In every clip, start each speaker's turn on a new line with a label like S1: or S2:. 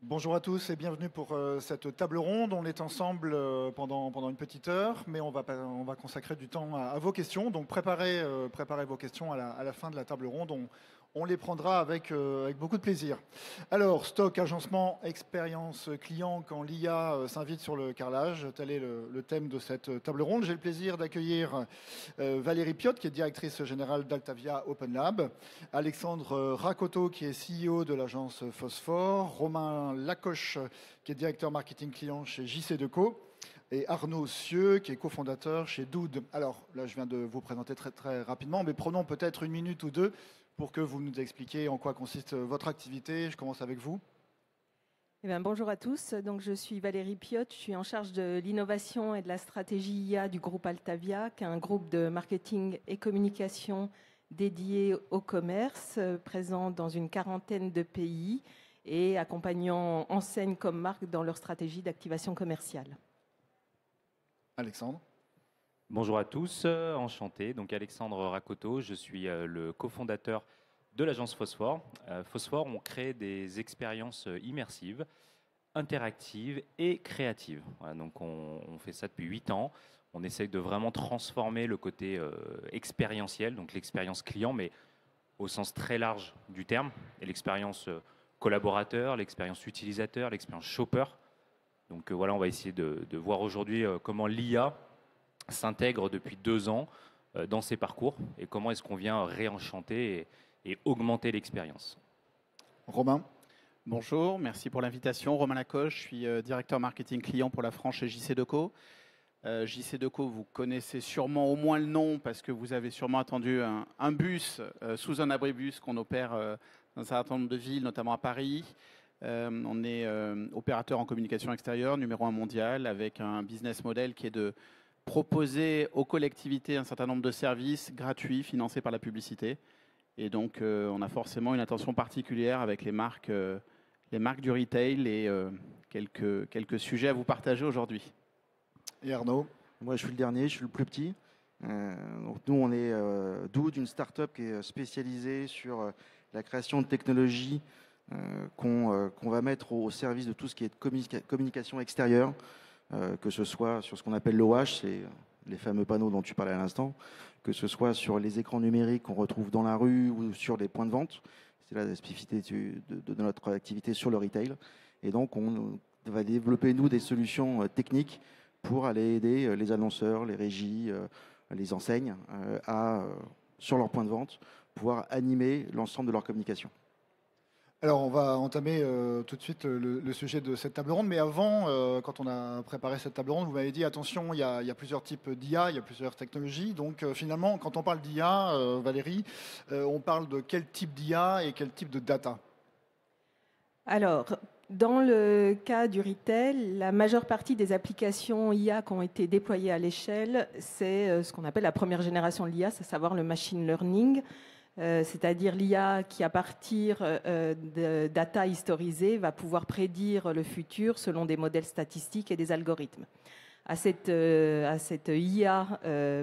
S1: Bonjour à tous et bienvenue pour cette table ronde. On est ensemble pendant une petite heure, mais on va consacrer du temps à vos questions. Donc préparez vos questions à la fin de la table ronde. On les prendra avec beaucoup de plaisir. Alors, stock, agencement, expérience client quand l'IA s'invite sur le carrelage. Tel est le thème de cette table ronde. J'ai le plaisir d'accueillir Valérie Piotte, qui est directrice générale d'Altavia Open Lab. Alexandre Rakoto, qui est CEO de l'agence Phosphore, Romain Lacoche, qui est directeur marketing client chez JC Deco, et Arnaud Sieux, qui est cofondateur chez Doud. Alors là, je viens de vous présenter très, très rapidement, mais prenons peut-être une minute ou deux pour que vous nous expliquiez en quoi consiste votre activité. Je commence avec vous.
S2: Eh bien, bonjour à tous. Donc, je suis Valérie Piotte. Je suis en charge de l'innovation et de la stratégie IA du groupe Altavia, qui est un groupe de marketing et communication dédié au commerce, présent dans une quarantaine de pays et accompagnant enseignes comme marques dans leur stratégie d'activation commerciale.
S1: Alexandre.
S3: Bonjour à tous, enchanté. Donc Alexandre Rakoto, je suis le cofondateur de l'agence Phosphore. Phosphore, on crée des expériences immersives, interactives et créatives. Voilà, donc on fait ça depuis 8 ans. On essaye de vraiment transformer le côté expérientiel, donc l'expérience client, mais au sens très large du terme, et l'expérience collaborateur, l'expérience utilisateur, l'expérience shopper. Donc voilà, on va essayer de voir aujourd'hui comment l'IA s'intègre depuis 2 ans dans ces parcours et comment est-ce qu'on vient réenchanter et augmenter l'expérience.
S1: Romain.
S4: Bonjour, merci pour l'invitation. Romain Lacoche, je suis directeur marketing client pour la France chez JC Deco. JC Deco, vous connaissez sûrement au moins le nom parce que vous avez sûrement attendu un bus sous un abribus qu'on opère dans un certain nombre de villes, notamment à Paris. On est opérateur en communication extérieure, numéro 1 mondial, avec un business model qui est de proposer aux collectivités un certain nombre de services gratuits financés par la publicité. Et donc, on a forcément une attention particulière avec les marques du retail et quelques sujets à vous partager aujourd'hui.
S1: Et Arnaud.
S5: Moi, je suis le dernier, je suis le plus petit. Donc nous, on est Doud, une start-up qui est spécialisée sur la création de technologies qu'on va mettre au service de tout ce qui est de communication extérieure, que ce soit sur ce qu'on appelle l'OH, c'est les fameux panneaux dont tu parlais à l'instant, que ce soit sur les écrans numériques qu'on retrouve dans la rue ou sur les points de vente. C'est la spécificité de notre activité sur le retail. Et donc, on va développer, nous, des solutions techniques pour aller aider les annonceurs, les régies, les enseignes sur leur point de vente, pouvoir animer l'ensemble de leur communication.
S1: Alors, on va entamer tout de suite le sujet de cette table ronde. Mais avant, quand on a préparé cette table ronde, vous m'avez dit, attention, il y a plusieurs types d'IA, il y a plusieurs technologies. Donc, finalement, quand on parle d'IA, Valérie, on parle de quel type d'IA et quel type de data?
S2: Alors, dans le cas du retail, la majeure partie des applications IA qui ont été déployées à l'échelle, c'est ce qu'on appelle la première génération de l'IA, c'est à savoir le machine learning. C'est-à-dire l'IA qui, à partir de data historisée, va pouvoir prédire le futur selon des modèles statistiques et des algorithmes. À cette IA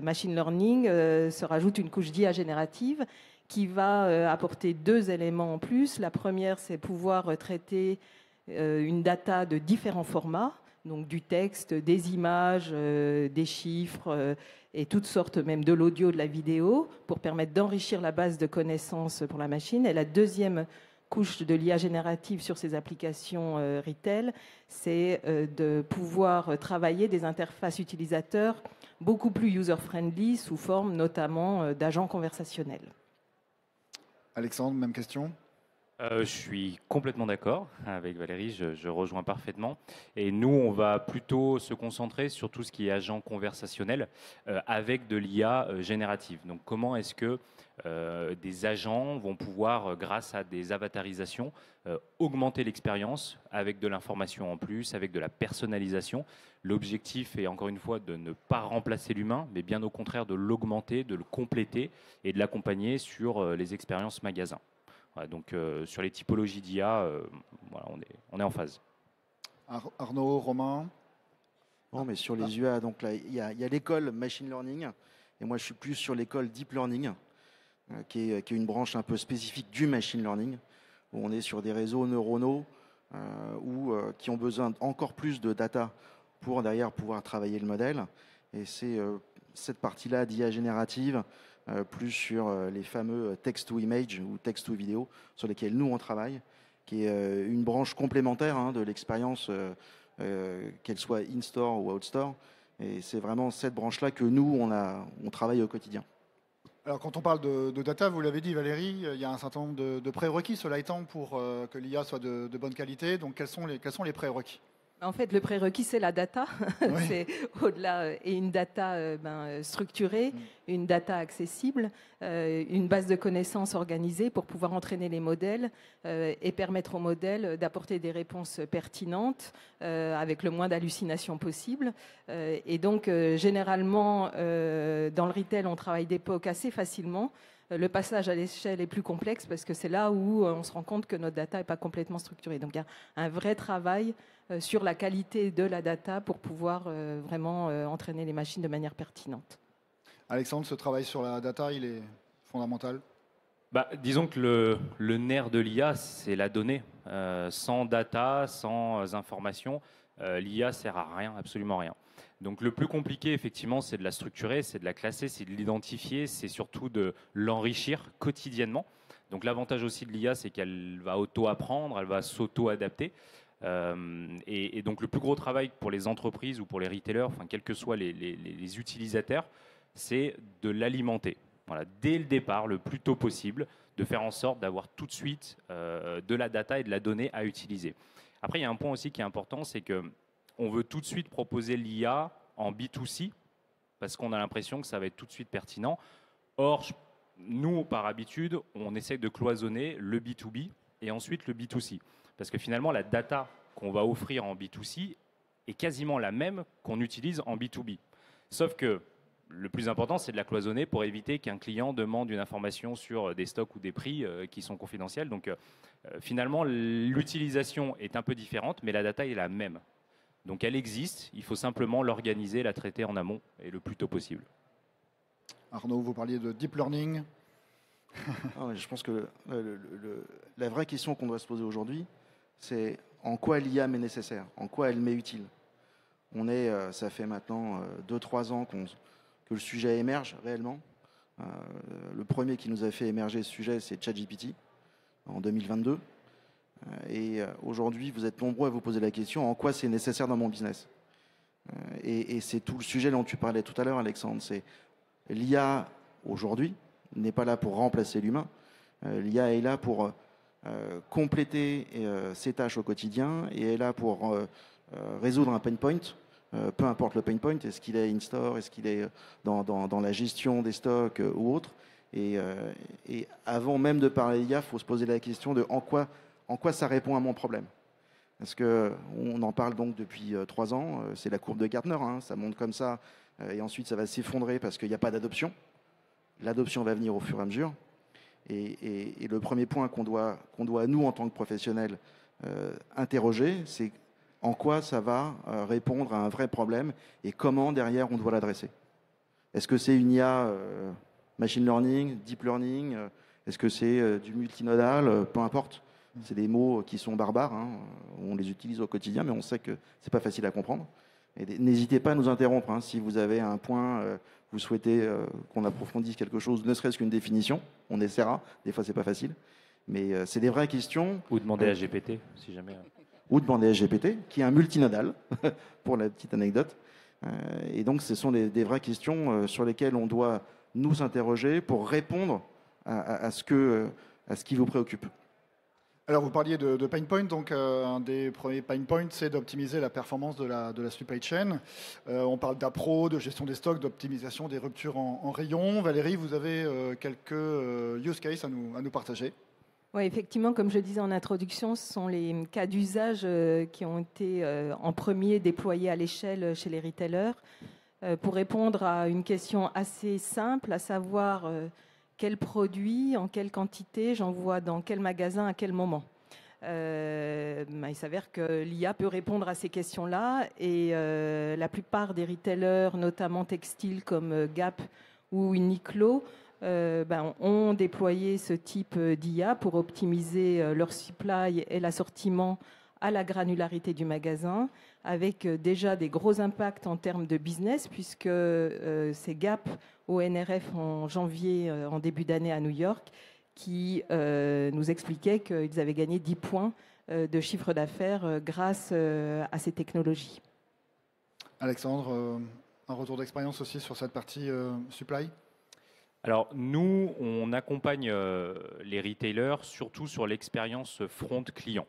S2: machine learning se rajoute une couche d'IA générative qui va apporter 2 éléments en plus. La première, c'est pouvoir traiter une data de différents formats, donc du texte, des images, des chiffres et toutes sortes, même de l'audio, de la vidéo, pour permettre d'enrichir la base de connaissances pour la machine. Et la deuxième couche de l'IA générative sur ces applications retail, c'est de pouvoir travailler des interfaces utilisateurs beaucoup plus user-friendly, sous forme notamment d'agents conversationnels.
S1: Alexandre, même question.
S3: Je suis complètement d'accord avec Valérie, je rejoins parfaitement. Et nous, on va plutôt se concentrer sur tout ce qui est agent conversationnel avec de l'IA générative. Donc comment est-ce que des agents vont pouvoir, grâce à des avatarisations, augmenter l'expérience avec de l'information en plus, avec de la personnalisation. L'objectif est encore une fois de ne pas remplacer l'humain, mais bien au contraire de l'augmenter, de le compléter et de l'accompagner sur les expériences magasins. Voilà, donc sur les typologies d'IA, voilà, on est en phase.
S1: Arnaud, Romain.
S5: Non, mais sur les UA, donc là, il y a l'école machine learning, et moi je suis plus sur l'école deep learning, qui est une branche un peu spécifique du machine learning, où on est sur des réseaux neuronaux ou qui ont besoin encore plus de data pour derrière pouvoir travailler le modèle. Et c'est cette partie-là d'IA générative, plus sur les fameux text-to-image ou text-to-vidéo sur lesquels nous on travaille, qui est une branche complémentaire de l'expérience, qu'elle soit in-store ou out-store. Et c'est vraiment cette branche-là que nous, on travaille au quotidien.
S1: Alors quand on parle de data, vous l'avez dit Valérie, il y a un certain nombre de prérequis, cela étant, pour que l'IA soit de bonne qualité. Donc quels sont les prérequis ?
S2: En fait, le prérequis, c'est la data.
S1: Oui.
S2: C'est au-delà, et une data structurée, une data accessible, une base de connaissances organisée pour pouvoir entraîner les modèles et permettre aux modèles d'apporter des réponses pertinentes avec le moins d'hallucinations possible. Et donc, généralement, dans le retail, on travaille d'époque assez facilement. Le passage à l'échelle est plus complexe parce que c'est là où on se rend compte que notre data n'est pas complètement structurée. Donc il y a un vrai travail sur la qualité de la data pour pouvoir vraiment entraîner les machines de manière pertinente.
S1: Alexandre, ce travail sur la data, il est fondamental.
S3: Disons que le nerf de l'IA, c'est la donnée. Sans data, sans information, l'IA sert à rien, absolument rien. Donc le plus compliqué, effectivement, c'est de la structurer, c'est de la classer, c'est de l'identifier, c'est surtout de l'enrichir quotidiennement. Donc l'avantage aussi de l'IA, c'est qu'elle va auto-apprendre, elle va s'auto-adapter. Et donc le plus gros travail pour les entreprises ou pour les retailers, enfin quels que soient les utilisateurs, c'est de l'alimenter. Voilà, dès le départ, le plus tôt possible, de faire en sorte d'avoir tout de suite de la data et de la donnée à utiliser. Après, il y a un point aussi qui est important, c'est que on veut tout de suite proposer l'IA en B2C parce qu'on a l'impression que ça va être tout de suite pertinent. Or, nous, par habitude, on essaie de cloisonner le B2B et ensuite le B2C. Parce que finalement, la data qu'on va offrir en B2C est quasiment la même qu'on utilise en B2B. Sauf que le plus important, c'est de la cloisonner pour éviter qu'un client demande une information sur des stocks ou des prix qui sont confidentiels. Donc, finalement, l'utilisation est un peu différente, mais la data est la même. Donc elle existe, il faut simplement l'organiser, la traiter en amont et le plus tôt possible.
S1: Arnaud, vous parliez de deep learning.
S5: Je pense que la vraie question qu'on doit se poser aujourd'hui, c'est en quoi l'IA m'est nécessaire, en quoi elle m'est utile. Ça fait maintenant 2-3 ans que le sujet émerge réellement. Le premier qui nous a fait émerger ce sujet, c'est ChatGPT en 2022. Et aujourd'hui, vous êtes nombreux à vous poser la question en quoi c'est nécessaire dans mon business. Et c'est tout le sujet dont tu parlais tout à l'heure, Alexandre. C'est l'IA aujourd'hui n'est pas là pour remplacer l'humain. L'IA est là pour compléter ses tâches au quotidien et est là pour résoudre un pain point. Peu importe le pain point, est-ce qu'il est in-store, est-ce qu'il est dans la gestion des stocks ou autre. Et avant même de parler d'IA, il faut se poser la question de en quoi ça répond à mon problème. Parce qu'on en parle donc depuis 3 ans, c'est la courbe de Gartner, ça monte comme ça, et ensuite ça va s'effondrer parce qu'il n'y a pas d'adoption. L'adoption va venir au fur et à mesure. Et le premier point qu'on doit, nous, en tant que professionnels, interroger, c'est en quoi ça va répondre à un vrai problème et comment, derrière, on doit l'adresser. Est-ce que c'est une IA machine learning, deep learning, est-ce que c'est du multinodal, peu importe. C'est des mots qui sont barbares, on les utilise au quotidien, mais on sait que c'est pas facile à comprendre. Et n'hésitez pas à nous interrompre si vous avez un point, vous souhaitez qu'on approfondisse quelque chose, ne serait-ce qu'une définition, on essaiera, des fois c'est pas facile, mais c'est des vraies questions.
S3: Ou demander à GPT, si jamais.
S5: Ou demander à GPT, qui est un multinodal, pour la petite anecdote. Et donc ce sont des vraies questions sur lesquelles on doit nous interroger pour répondre à ce qui vous préoccupe.
S1: Alors vous parliez de pain point, donc un des premiers pain points, c'est d'optimiser la performance de la supply chain. On parle d'appro, de gestion des stocks, d'optimisation des ruptures en rayon. Valérie, vous avez quelques use cases à nous partager.
S2: Oui, effectivement, comme je disais en introduction, ce sont les cas d'usage qui ont été en premier déployés à l'échelle chez les retailers pour répondre à une question assez simple, à savoir quel produit, en quelle quantité, j'envoie dans quel magasin, à quel moment. Il s'avère que l'IA peut répondre à ces questions-là et la plupart des retailers, notamment textiles comme Gap ou Uniqlo, ont déployé ce type d'IA pour optimiser leur supply et l'assortiment à la granularité du magasin, avec déjà des gros impacts en termes de business, puisque c'est Gap au NRF en janvier, en début d'année à New York, qui nous expliquait qu'ils avaient gagné 10 points de chiffre d'affaires grâce à ces technologies.
S1: Alexandre, un retour d'expérience aussi sur cette partie supply?
S3: Alors nous, on accompagne les retailers surtout sur l'expérience front client.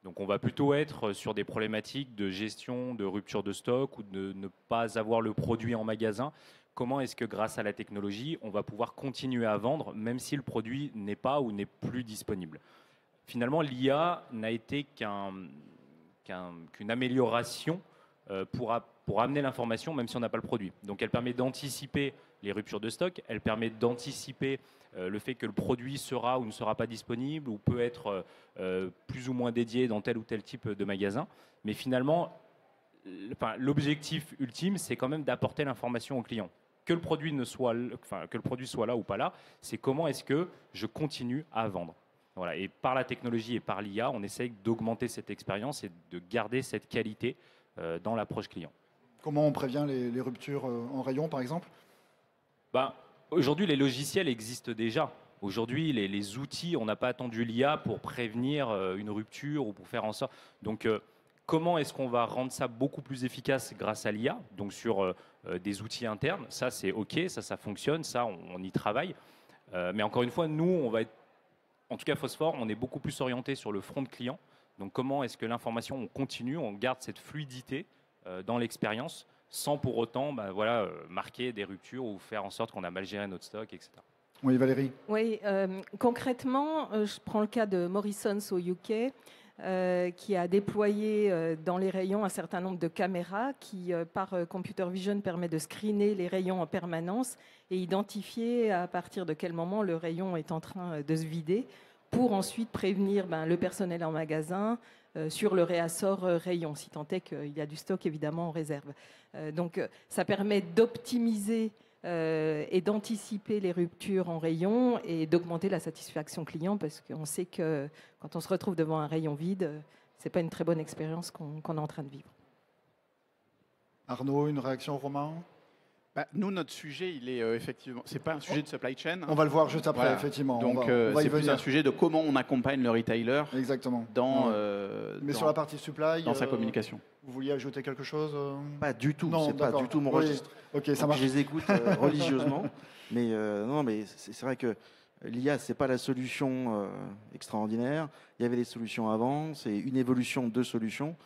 S3: Donc on va plutôt être sur des problématiques de gestion, de rupture de stock ou de ne pas avoir le produit en magasin. Comment est-ce que grâce à la technologie, on va pouvoir continuer à vendre même si le produit n'est pas ou n'est plus disponible? Finalement, l'IA n'a été qu'une amélioration pour amener l'information même si on n'a pas le produit. Donc elle permet d'anticiper les ruptures de stock, elle permet d'anticiper le fait que le produit sera ou ne sera pas disponible ou peut être plus ou moins dédié dans tel ou tel type de magasin. Mais finalement, l'objectif ultime, c'est quand même d'apporter l'information au client. Que le produit soit là ou pas là, c'est comment est-ce que je continue à vendre. Voilà. Et par la technologie et par l'IA, on essaye d'augmenter cette expérience et de garder cette qualité dans l'approche client.
S1: Comment on prévient les ruptures en rayon, par exemple?
S3: Aujourd'hui, les logiciels existent déjà. Aujourd'hui, les outils, on n'a pas attendu l'IA pour prévenir une rupture ou pour faire en sorte. Donc, comment est-ce qu'on va rendre ça beaucoup plus efficace grâce à l'IA? Donc, sur des outils internes, ça, c'est OK, ça fonctionne, ça, on y travaille. Mais encore une fois, nous, on va être, en tout cas Phosphore, on est beaucoup plus orienté sur le front client. Donc, comment est-ce que l'information, on continue, on garde cette fluidité dans l'expérience, sans pour autant marquer des ruptures ou faire en sorte qu'on a mal géré notre stock, etc.
S1: Oui, Valérie.
S2: Oui, concrètement, je prends le cas de Morrisons au UK, qui a déployé dans les rayons un certain nombre de caméras qui, par computer vision, permet de screener les rayons en permanence et identifier à partir de quel moment le rayon est en train de se vider pour ensuite prévenir le personnel en magasin sur le réassort rayon, si tant est qu'il y a du stock évidemment en réserve. Donc ça permet d'optimiser et d'anticiper les ruptures en rayon et d'augmenter la satisfaction client, parce qu'on sait que quand on se retrouve devant un rayon vide, ce n'est pas une très bonne expérience qu'on est en train de vivre.
S1: Arnaud, une réaction, Romain?
S4: Nous, notre sujet, il est effectivement, c'est pas un sujet de supply chain.
S1: On va le voir juste après,
S4: Voilà.
S1: effectivement.
S4: Donc,
S1: on va y
S4: c'est plus
S1: venir.
S4: un sujet de comment on accompagne le retailer
S1: Exactement.
S4: dans
S1: sur la partie supply,
S4: sa communication.
S1: Vous vouliez ajouter quelque chose?
S5: Pas du tout,
S1: Non,
S5: c'est pas
S1: d'accord.
S5: du tout mon
S1: Oui.
S5: registre.
S1: Ok, ça
S5: Donc,
S1: marche.
S5: je les écoute religieusement, mais non, mais c'est vrai que l'IA, c'est pas la solution extraordinaire. Il y avait des solutions avant, c'est une évolution de solutions,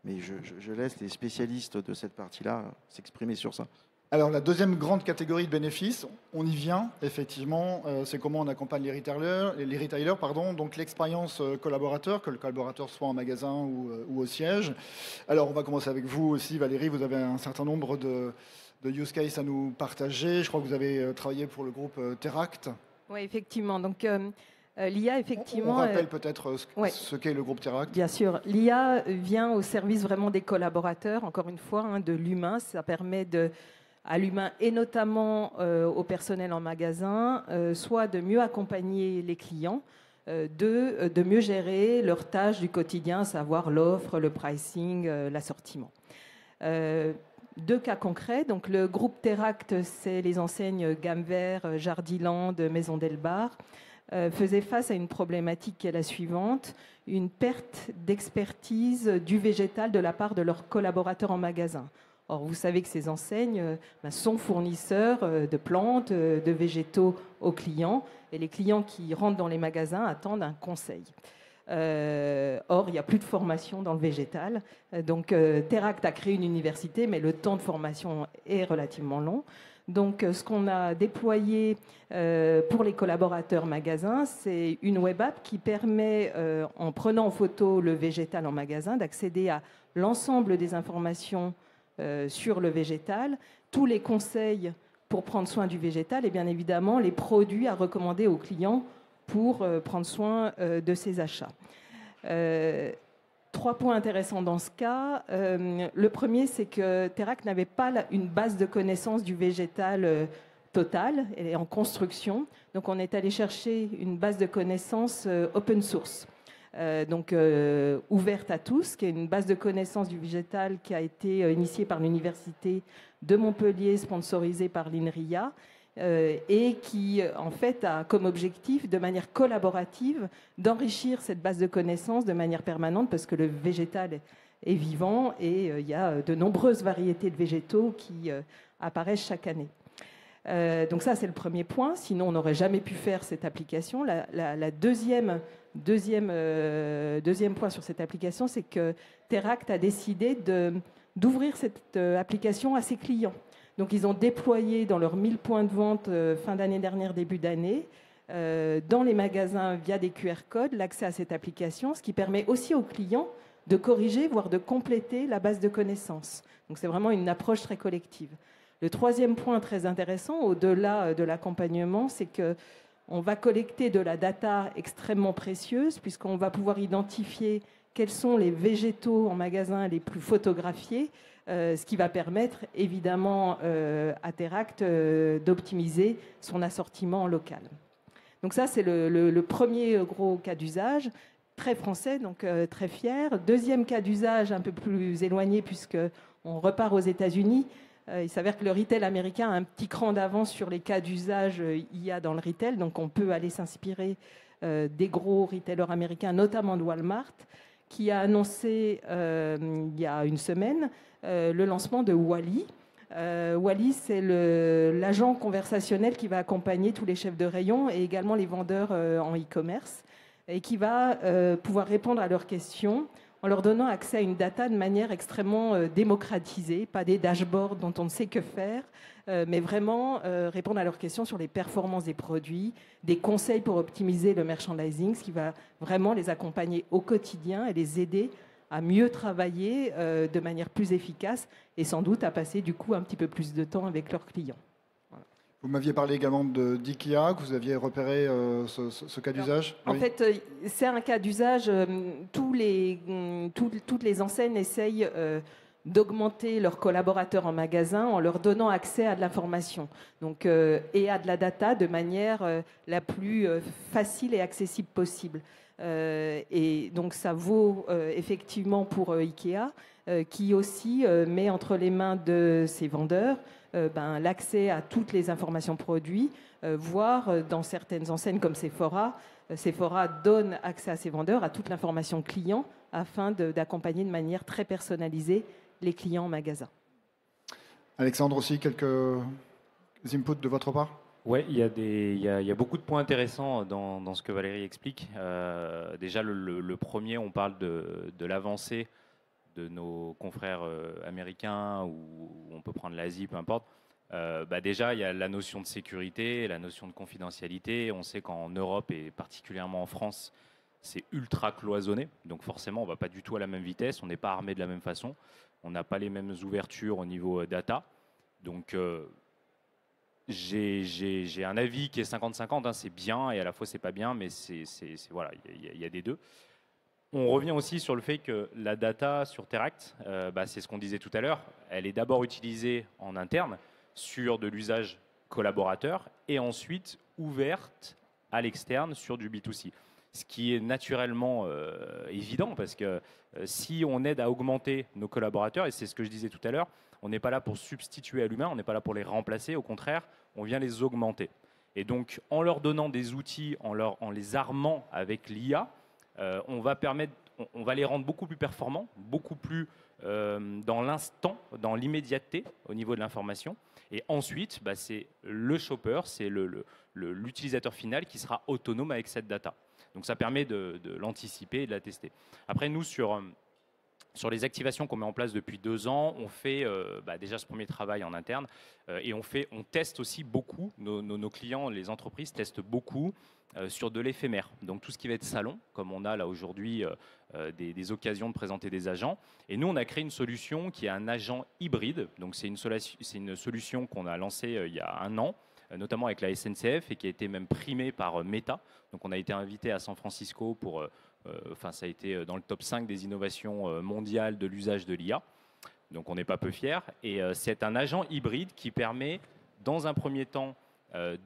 S5: mais je laisse les spécialistes de cette partie-là s'exprimer sur ça.
S1: Alors, la deuxième grande catégorie de bénéfices, on y vient, effectivement, c'est comment on accompagne les retailers, donc l'expérience collaborateur, que le collaborateur soit en magasin ou au siège. Alors, on va commencer avec vous aussi, Valérie. Vous avez un certain nombre de use cases à nous partager. Je crois que vous avez travaillé pour le groupe Teract.
S2: Oui, effectivement. Donc, l'IA, effectivement...
S1: On rappelle peut-être
S2: ouais.
S1: ce qu'est le groupe Teract.
S2: Bien sûr. L'IA vient au service vraiment des collaborateurs, encore une fois, de l'humain. Ça permet à l'humain et notamment au personnel en magasin, soit de mieux accompagner les clients, de mieux gérer leurs tâches du quotidien, à savoir l'offre, le pricing, l'assortiment. Deux cas concrets. Donc, le groupe Teract, c'est les enseignes Gamme Vert, Jardiland, Maison Delbar, faisait face à une problématique qui est la suivante: une perte d'expertise du végétal de la part de leurs collaborateurs en magasin. Or, vous savez que ces enseignes sont fournisseurs de plantes, de végétaux aux clients, et les clients qui rentrent dans les magasins attendent un conseil. Or, il n'y a plus de formation dans le végétal. Donc, Teract a créé une université, mais le temps de formation est relativement long. Donc, ce qu'on a déployé pour les collaborateurs magasins, c'est une web app qui permet, en prenant en photo le végétal en magasin, d'accéder à l'ensemble des informations sur le végétal, tous les conseils pour prendre soin du végétal et bien évidemment les produits à recommander aux clients pour prendre soin de ses achats. 3 points intéressants dans ce cas. Le premier, c'est que Teract n'avait pas une base de connaissances du végétal totale, elle est en construction. Donc on est allé chercher une base de connaissances open source. ouverte à tous, qui est une base de connaissances du végétal qui a été initiée par l'Université de Montpellier, sponsorisée par l'INRIA, et qui, en fait, a comme objectif, de manière collaborative, d'enrichir cette base de connaissances de manière permanente, parce que le végétal est vivant et il y a de nombreuses variétés de végétaux qui apparaissent chaque année. Donc ça, c'est le premier point. Sinon, on n'aurait jamais pu faire cette application. La deuxième point sur cette application, c'est que Teract a décidé d'ouvrir cette application à ses clients. Donc, ils ont déployé dans leurs 1000 points de vente fin d'année dernière, début d'année, dans les magasins via des QR codes, l'accès à cette application, ce qui permet aussi aux clients de corriger, voire de compléter la base de connaissances. Donc, c'est vraiment une approche très collective. Le troisième point très intéressant, au-delà de l'accompagnement, c'est qu'on va collecter de la data extrêmement précieuse, puisqu'on va pouvoir identifier quels sont les végétaux en magasin les plus photographiés, ce qui va permettre évidemment à Teract d'optimiser son assortiment local. Donc ça, c'est le premier gros cas d'usage, très français, donc très fier. Deuxième cas d'usage un peu plus éloigné, puisqu'on repart aux États-Unis. Il s'avère que le retail américain a un petit cran d'avance sur les cas d'usage IA dans le retail, donc on peut aller s'inspirer des gros retailers américains, notamment de Walmart, qui a annoncé il y a une semaine le lancement de Wally. Wally, c'est l'agent conversationnel qui va accompagner tous les chefs de rayon et également les vendeurs en e-commerce et qui va pouvoir répondre à leurs questions en leur donnant accès à une data de manière extrêmement démocratisée, pas des dashboards dont on ne sait que faire, mais vraiment répondre à leurs questions sur les performances des produits, des conseils pour optimiser le merchandising, ce qui va vraiment les accompagner au quotidien et les aider à mieux travailler de manière plus efficace et sans doute à passer du coup un petit peu plus de temps avec leurs clients.
S1: Vous m'aviez parlé également d'IKEA, que vous aviez repéré ce cas d'usage.
S2: En fait, c'est un cas d'usage. Toutes les enseignes essayent d'augmenter leurs collaborateurs en magasin en leur donnant accès à de l'information et à de la data de manière la plus facile et accessible possible. Et donc ça vaut effectivement pour IKEA, qui aussi met entre les mains de ses vendeurs l'accès à toutes les informations produits, voire dans certaines enseignes comme Sephora, Sephora donne accès à ses vendeurs à toute l'information client afin d'accompagner de manière très personnalisée les clients en magasin.
S1: Alexandre aussi, quelques inputs de votre part?
S3: Oui, il y a beaucoup de points intéressants dans ce que Valérie explique. Déjà, le premier, on parle de l'avancée de nos confrères américains, ou on peut prendre l'Asie, peu importe. Déjà, il y a la notion de sécurité, la notion de confidentialité. On sait qu'en Europe et particulièrement en France, c'est ultra cloisonné. Donc forcément, on ne va pas du tout à la même vitesse. On n'est pas armé de la même façon. On n'a pas les mêmes ouvertures au niveau data. Donc j'ai un avis qui est 50-50. Hein, c'est bien et à la fois c'est pas bien, mais voilà, il y a des deux. On revient aussi sur le fait que la data sur Teract, c'est ce qu'on disait tout à l'heure, elle est d'abord utilisée en interne sur de l'usage collaborateur et ensuite ouverte à l'externe sur du B2C. Ce qui est naturellement évident parce que si on aide à augmenter nos collaborateurs, et c'est ce que je disais tout à l'heure, on n'est pas là pour substituer à l'humain, on n'est pas là pour les remplacer, au contraire, on vient les augmenter. Et donc, en leur donnant des outils, en les armant avec l'IA, on va les rendre beaucoup plus performants, beaucoup plus dans l'instant, dans l'immédiateté au niveau de l'information. Et ensuite, c'est le shopper, c'est l'utilisateur final qui sera autonome avec cette data. Donc ça permet de l'anticiper et de la tester. Après, nous, sur les activations qu'on met en place depuis 2 ans, on fait déjà ce premier travail en interne et on teste aussi beaucoup, nos clients, les entreprises testent beaucoup sur de l'éphémère. Donc tout ce qui va être salon, comme on a là aujourd'hui des occasions de présenter des agents. Et nous, on a créé une solution qui est un agent hybride. Donc c'est une solution qu'on a lancée il y a 1 an, notamment avec la SNCF et qui a été même primée par Meta. Donc on a été invité à San Francisco pour... ça a été dans le top 5 des innovations mondiales de l'usage de l'IA. Donc on n'est pas peu fiers. Et c'est un agent hybride qui permet, dans un premier temps,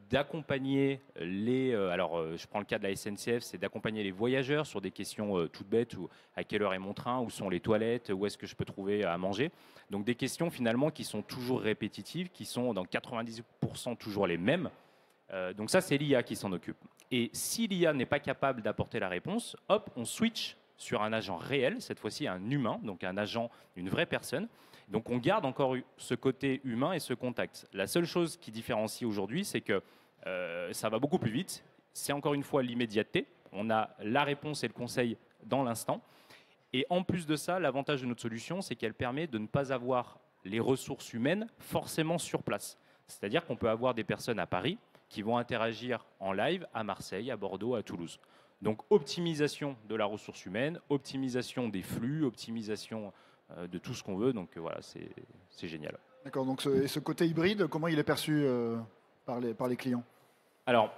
S3: d'accompagner les... je prends le cas de la SNCF, c'est d'accompagner les voyageurs sur des questions toutes bêtes, ou à quelle heure est mon train, où sont les toilettes, où est-ce que je peux trouver à manger. Donc des questions finalement qui sont toujours répétitives, qui sont dans 90% toujours les mêmes. Donc ça, c'est l'IA qui s'en occupe. Et si l'IA n'est pas capable d'apporter la réponse, hop, on switch sur un agent réel, cette fois-ci un humain, donc un agent, une vraie personne. Donc on garde encore ce côté humain et ce contact. La seule chose qui différencie aujourd'hui, c'est que ça va beaucoup plus vite. C'est encore une fois l'immédiateté. On a la réponse et le conseil dans l'instant. Et en plus de ça, l'avantage de notre solution, c'est qu'elle permet de ne pas avoir les ressources humaines forcément sur place. C'est-à-dire qu'on peut avoir des personnes à Paris qui vont interagir en live à Marseille, à Bordeaux, à Toulouse. Donc optimisation de la ressource humaine, optimisation des flux, optimisation de tout ce qu'on veut. Donc voilà, c'est génial.
S1: D'accord, donc ce côté hybride, comment il est perçu par les clients?
S3: Alors,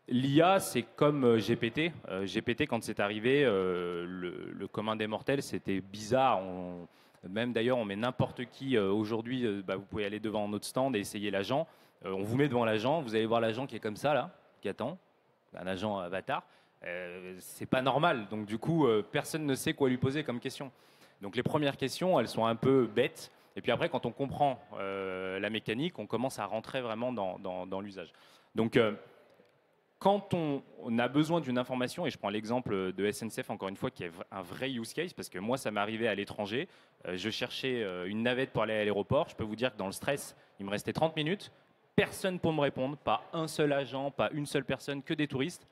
S3: l'IA, c'est comme GPT. GPT, quand c'est arrivé, le commun des mortels, c'était bizarre. Même d'ailleurs, on met n'importe qui aujourd'hui, vous pouvez aller devant notre stand et essayer l'agent. On vous met devant l'agent, vous allez voir l'agent qui est comme ça, là, qui attend, un agent avatar. C'est pas normal. Donc du coup, personne ne sait quoi lui poser comme question. Donc les premières questions, elles sont un peu bêtes. Et puis après, quand on comprend la mécanique, on commence à rentrer vraiment dans l'usage. Donc quand on a besoin d'une information, et je prends l'exemple de SNCF encore une fois, qui est un vrai use case, parce que moi, ça m'est arrivé à l'étranger. Je cherchais une navette pour aller à l'aéroport. Je peux vous dire que dans le stress, il me restait 30 minutes. Personne pour me répondre, pas un seul agent, pas une seule personne, que des touristes.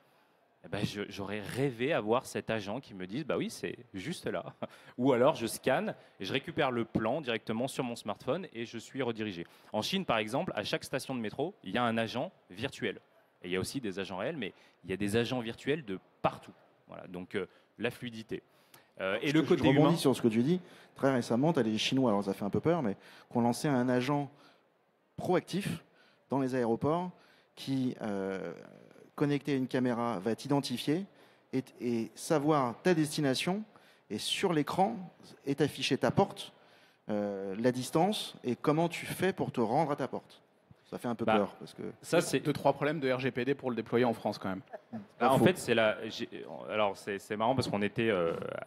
S3: Eh ben, j'aurais rêvé avoir cet agent qui me dise bah oui, c'est juste là. Ou alors je scanne et je récupère le plan directement sur mon smartphone et je suis redirigé. En Chine, par exemple, à chaque station de métro, il y a un agent virtuel. Et il y a aussi des agents réels, mais il y a des agents virtuels de partout. Voilà, donc la fluidité. Et le côté
S5: humain. Je rebondis
S3: humain.
S5: sur ce que tu dis. Très récemment, tu as les Chinois, alors ça fait un peu peur, mais qui ont lancé un agent proactif dans les aéroports qui, connecté à une caméra, va t'identifier et savoir ta destination. Et sur l'écran est affichée ta porte, la distance et comment tu fais pour te rendre à ta porte. Ça fait un peu peur. Parce que
S4: ça, c'est 2-3 problèmes de RGPD pour le déployer en France quand même.
S3: En fait, alors c'est marrant parce qu'on était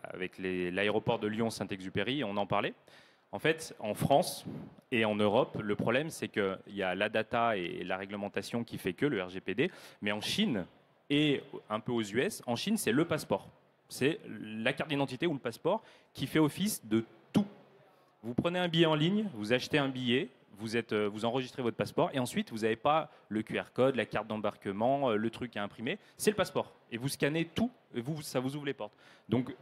S3: avec l'aéroport de Lyon-Saint-Exupéry, on en parlait. En fait, en France et en Europe, le problème, c'est qu'il y a la data et la réglementation qui fait que le RGPD. Mais en Chine et un peu aux US, en Chine, c'est le passeport. C'est la carte d'identité ou le passeport qui fait office de tout. Vous prenez un billet en ligne, vous achetez un billet, vous enregistrez votre passeport et ensuite, vous n'avez pas le QR code, la carte d'embarquement, le truc à imprimer. C'est le passeport. Et vous scannez tout et ça vous ouvre les portes. Donc,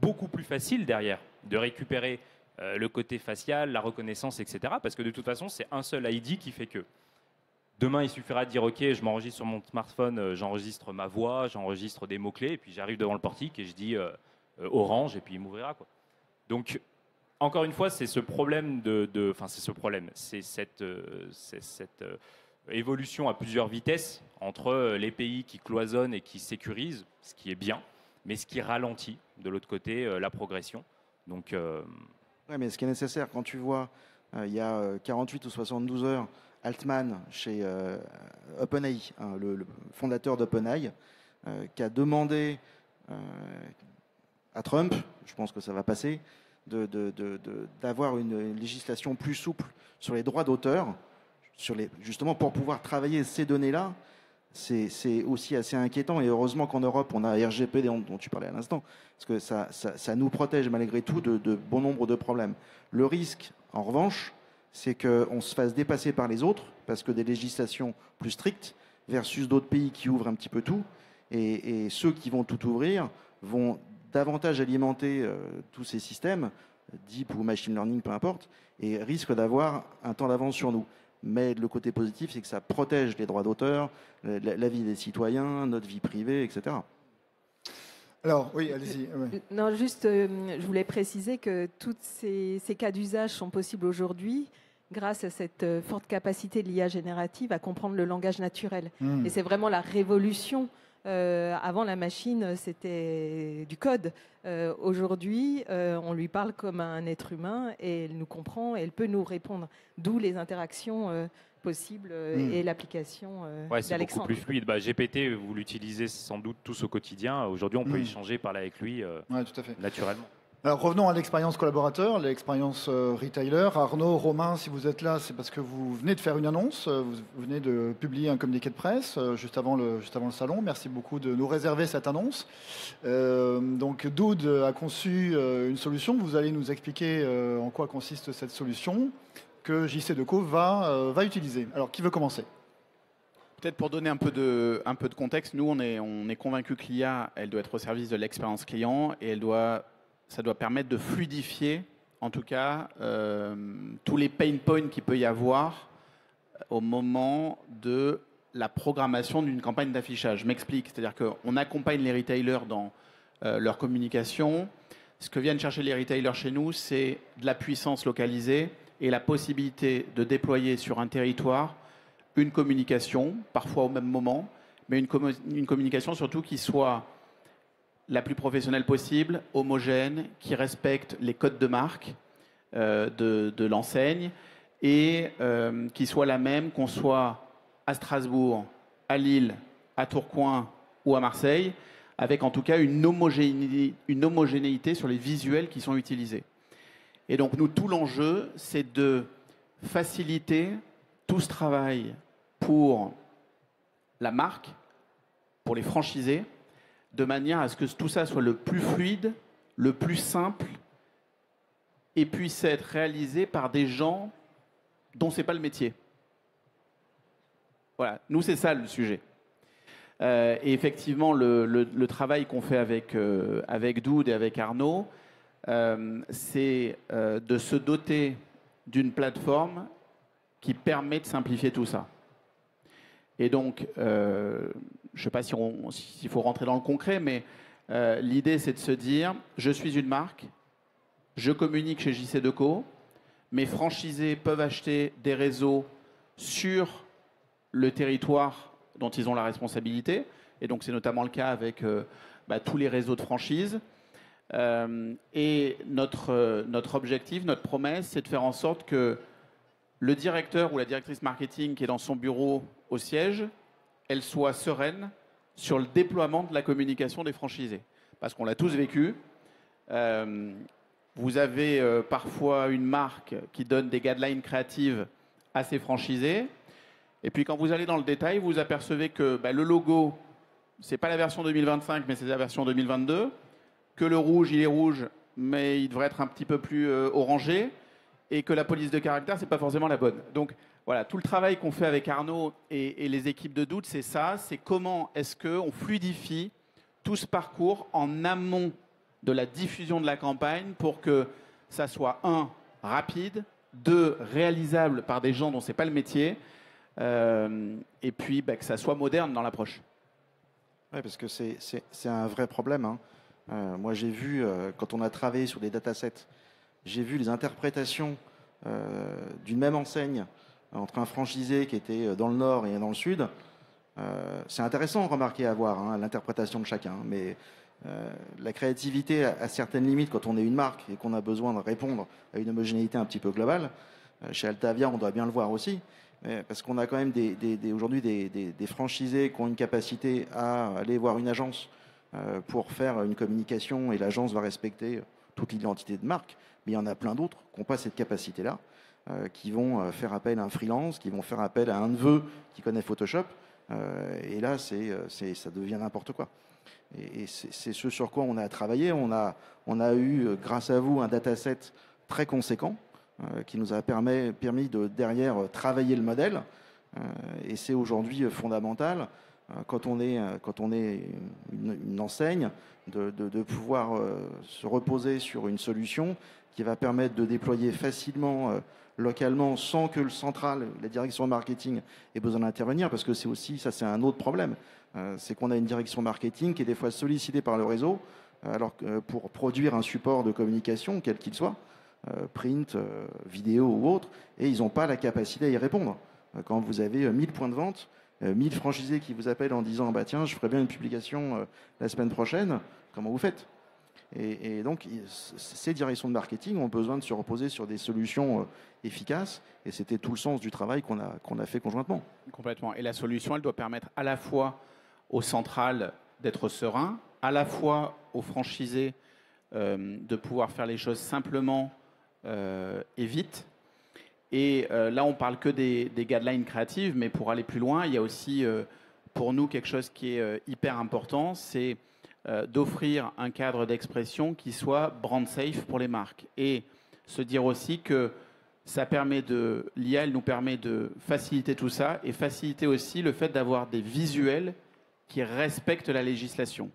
S3: beaucoup plus facile derrière de récupérer le côté facial, la reconnaissance, etc. Parce que de toute façon, c'est un seul ID qui fait que. Demain, il suffira de dire « Ok, je m'enregistre sur mon smartphone, j'enregistre ma voix, j'enregistre des mots-clés, et puis j'arrive devant le portique et je dis Orange, et puis il m'ouvrira. » Donc, encore une fois, c'est ce problème c'est cette évolution à plusieurs vitesses entre les pays qui cloisonnent et qui sécurisent, ce qui est bien, mais ce qui ralentit, de l'autre côté, la progression. Donc...
S5: Ouais, mais ce qui est nécessaire, quand tu vois, il y a 48 ou 72 heures, Altman, chez OpenAI, le fondateur d'OpenAI, qui a demandé à Trump, je pense que ça va passer, d'avoir une législation plus souple sur les droits d'auteur, justement pour pouvoir travailler ces données-là. C'est aussi assez inquiétant et heureusement qu'en Europe on a RGPD dont tu parlais à l'instant parce que ça nous protège malgré tout de bon nombre de problèmes. Le risque en revanche c'est qu'on se fasse dépasser par les autres parce que des législations plus strictes versus d'autres pays qui ouvrent un petit peu tout et ceux qui vont tout ouvrir vont davantage alimenter tous ces systèmes, deep ou machine learning, peu importe, et risquent d'avoir un temps d'avance sur nous. Mais le côté positif, c'est que ça protège les droits d'auteur, la vie des citoyens, notre vie privée, etc.
S1: Alors, oui, allez-y. Ouais.
S2: Non, juste, je voulais préciser que tous ces cas d'usage sont possibles aujourd'hui grâce à cette forte capacité de l'IA générative à comprendre le langage naturel. Et c'est vraiment la révolution. Avant, la machine, c'était du code. Aujourd'hui, on lui parle comme un être humain et elle nous comprend et elle peut nous répondre. D'où les interactions possible et l'application
S3: Ouais, c'est beaucoup
S2: d'Alexandre.
S3: plus fluide. GPT, vous l'utilisez sans doute tous au quotidien. Aujourd'hui, on peut échanger, parler avec lui
S1: Ouais, tout à fait.
S3: naturellement.
S1: Alors revenons à l'expérience collaborateur, l'expérience retailer. Arnaud, Romain, si vous êtes là, c'est parce que vous venez de faire une annonce, vous venez de publier un communiqué de presse juste avant le salon. Merci beaucoup de nous réserver cette annonce. Donc Doud a conçu une solution. Vous allez nous expliquer en quoi consiste cette solution que JC Deco va utiliser. Alors qui veut commencer ?
S4: Peut-être pour donner un peu de contexte, nous on est convaincus que l'IA, elle doit être au service de l'expérience client et ça doit permettre de fluidifier, en tout cas, tous les pain points qu'il peut y avoir au moment de la programmation d'une campagne d'affichage. Je m'explique, c'est-à-dire qu'on accompagne les retailers dans leur communication. Ce que viennent chercher les retailers chez nous, c'est de la puissance localisée et la possibilité de déployer sur un territoire une communication, parfois au même moment, mais une communication surtout qui soit la plus professionnelle possible, homogène, qui respecte les codes de marque de l'enseigne et qui soit la même qu'on soit à Strasbourg, à Lille, à Tourcoing ou à Marseille, avec en tout cas une homogénéité sur les visuels qui sont utilisés. Et donc nous, tout l'enjeu, c'est de faciliter tout ce travail pour la marque, pour les franchisés, de manière à ce que tout ça soit le plus fluide, le plus simple et puisse être réalisé par des gens dont ce n'est pas le métier. Voilà, nous c'est ça le sujet. Et effectivement, le travail qu'on fait avec Doud et avec Arnaud, c'est de se doter d'une plateforme qui permet de simplifier tout ça. Et donc, je ne sais pas s'il faut rentrer dans le concret, mais l'idée, c'est de se dire, je suis une marque, je communique chez JC Deco, mes franchisés peuvent acheter des réseaux sur le territoire dont ils ont la responsabilité. Et donc, c'est notamment le cas avec tous les réseaux de franchise. Et notre objectif, notre promesse, c'est de faire en sorte que le directeur ou la directrice marketing qui est dans son bureau au siège, elle soit sereine sur le déploiement de la communication des franchisés. Parce qu'on l'a tous vécu. Vous avez parfois une marque qui donne des guidelines créatives à ses franchisés. Et puis quand vous allez dans le détail, vous apercevez que le logo, ce n'est pas la version 2025, mais c'est la version 2022. Que le rouge, il est rouge, mais il devrait être un petit peu plus orangé. Et que la police de caractère, ce n'est pas forcément la bonne. Donc voilà, tout le travail qu'on fait avec Arnaud et les équipes de Doud, c'est ça. C'est comment est-ce qu'on fluidifie tout ce parcours en amont de la diffusion de la campagne pour que ça soit, 1, rapide, 2, réalisable par des gens dont ce n'est pas le métier, et puis que ça soit moderne dans l'approche.
S5: Oui, parce que c'est un vrai problème. Hein. Moi, j'ai vu, quand on a travaillé sur des datasets, j'ai vu les interprétations d'une même enseigne entre un franchisé qui était dans le nord et dans le sud. C'est intéressant, remarquer, à voir l'interprétation de chacun. Mais la créativité a certaines limites quand on est une marque et qu'on a besoin de répondre à une homogénéité un petit peu globale. Chez Altavia, on doit bien le voir aussi. Parce qu'on a quand même aujourd'hui des franchisés qui ont une capacité à aller voir une agence pour faire une communication et l'agence va respecter toute l'identité de marque. Mais il y en a plein d'autres qui n'ont pas cette capacité-là, qui vont faire appel à un freelance, qui vont faire appel à un neveu qui connaît Photoshop. Et là, ça devient n'importe quoi. Et c'est ce sur quoi on a travaillé. On a eu, grâce à vous, un dataset très conséquent qui nous a permis de, derrière, travailler le modèle. Et c'est aujourd'hui fondamental, quand on est une enseigne, de pouvoir se reposer sur une solution qui va permettre de déployer facilement, localement, sans que le central, la direction marketing, ait besoin d'intervenir, parce que c'est aussi, ça c'est un autre problème, c'est qu'on a une direction marketing qui est des fois sollicitée par le réseau, alors que pour produire un support de communication, quel qu'il soit, print, vidéo ou autre, et ils n'ont pas la capacité à y répondre. Quand vous avez 1000 points de vente, 1000 franchisés qui vous appellent en disant tiens, je ferai bien une publication la semaine prochaine, comment vous faites? Et donc, ces directions de marketing ont besoin de se reposer sur des solutions efficaces. Et c'était tout le sens du travail qu'on a fait conjointement.
S4: Complètement. Et la solution, elle doit permettre à la fois aux centrales d'être sereins, à la fois aux franchisés de pouvoir faire les choses simplement et vite. Et là, on parle que des guidelines créatives, mais pour aller plus loin, il y a aussi pour nous quelque chose qui est hyper important, c'est d'offrir un cadre d'expression qui soit brand safe pour les marques. Et se dire aussi que ça permet l'IA, elle nous permet de faciliter tout ça et faciliter aussi le fait d'avoir des visuels qui respectent la législation.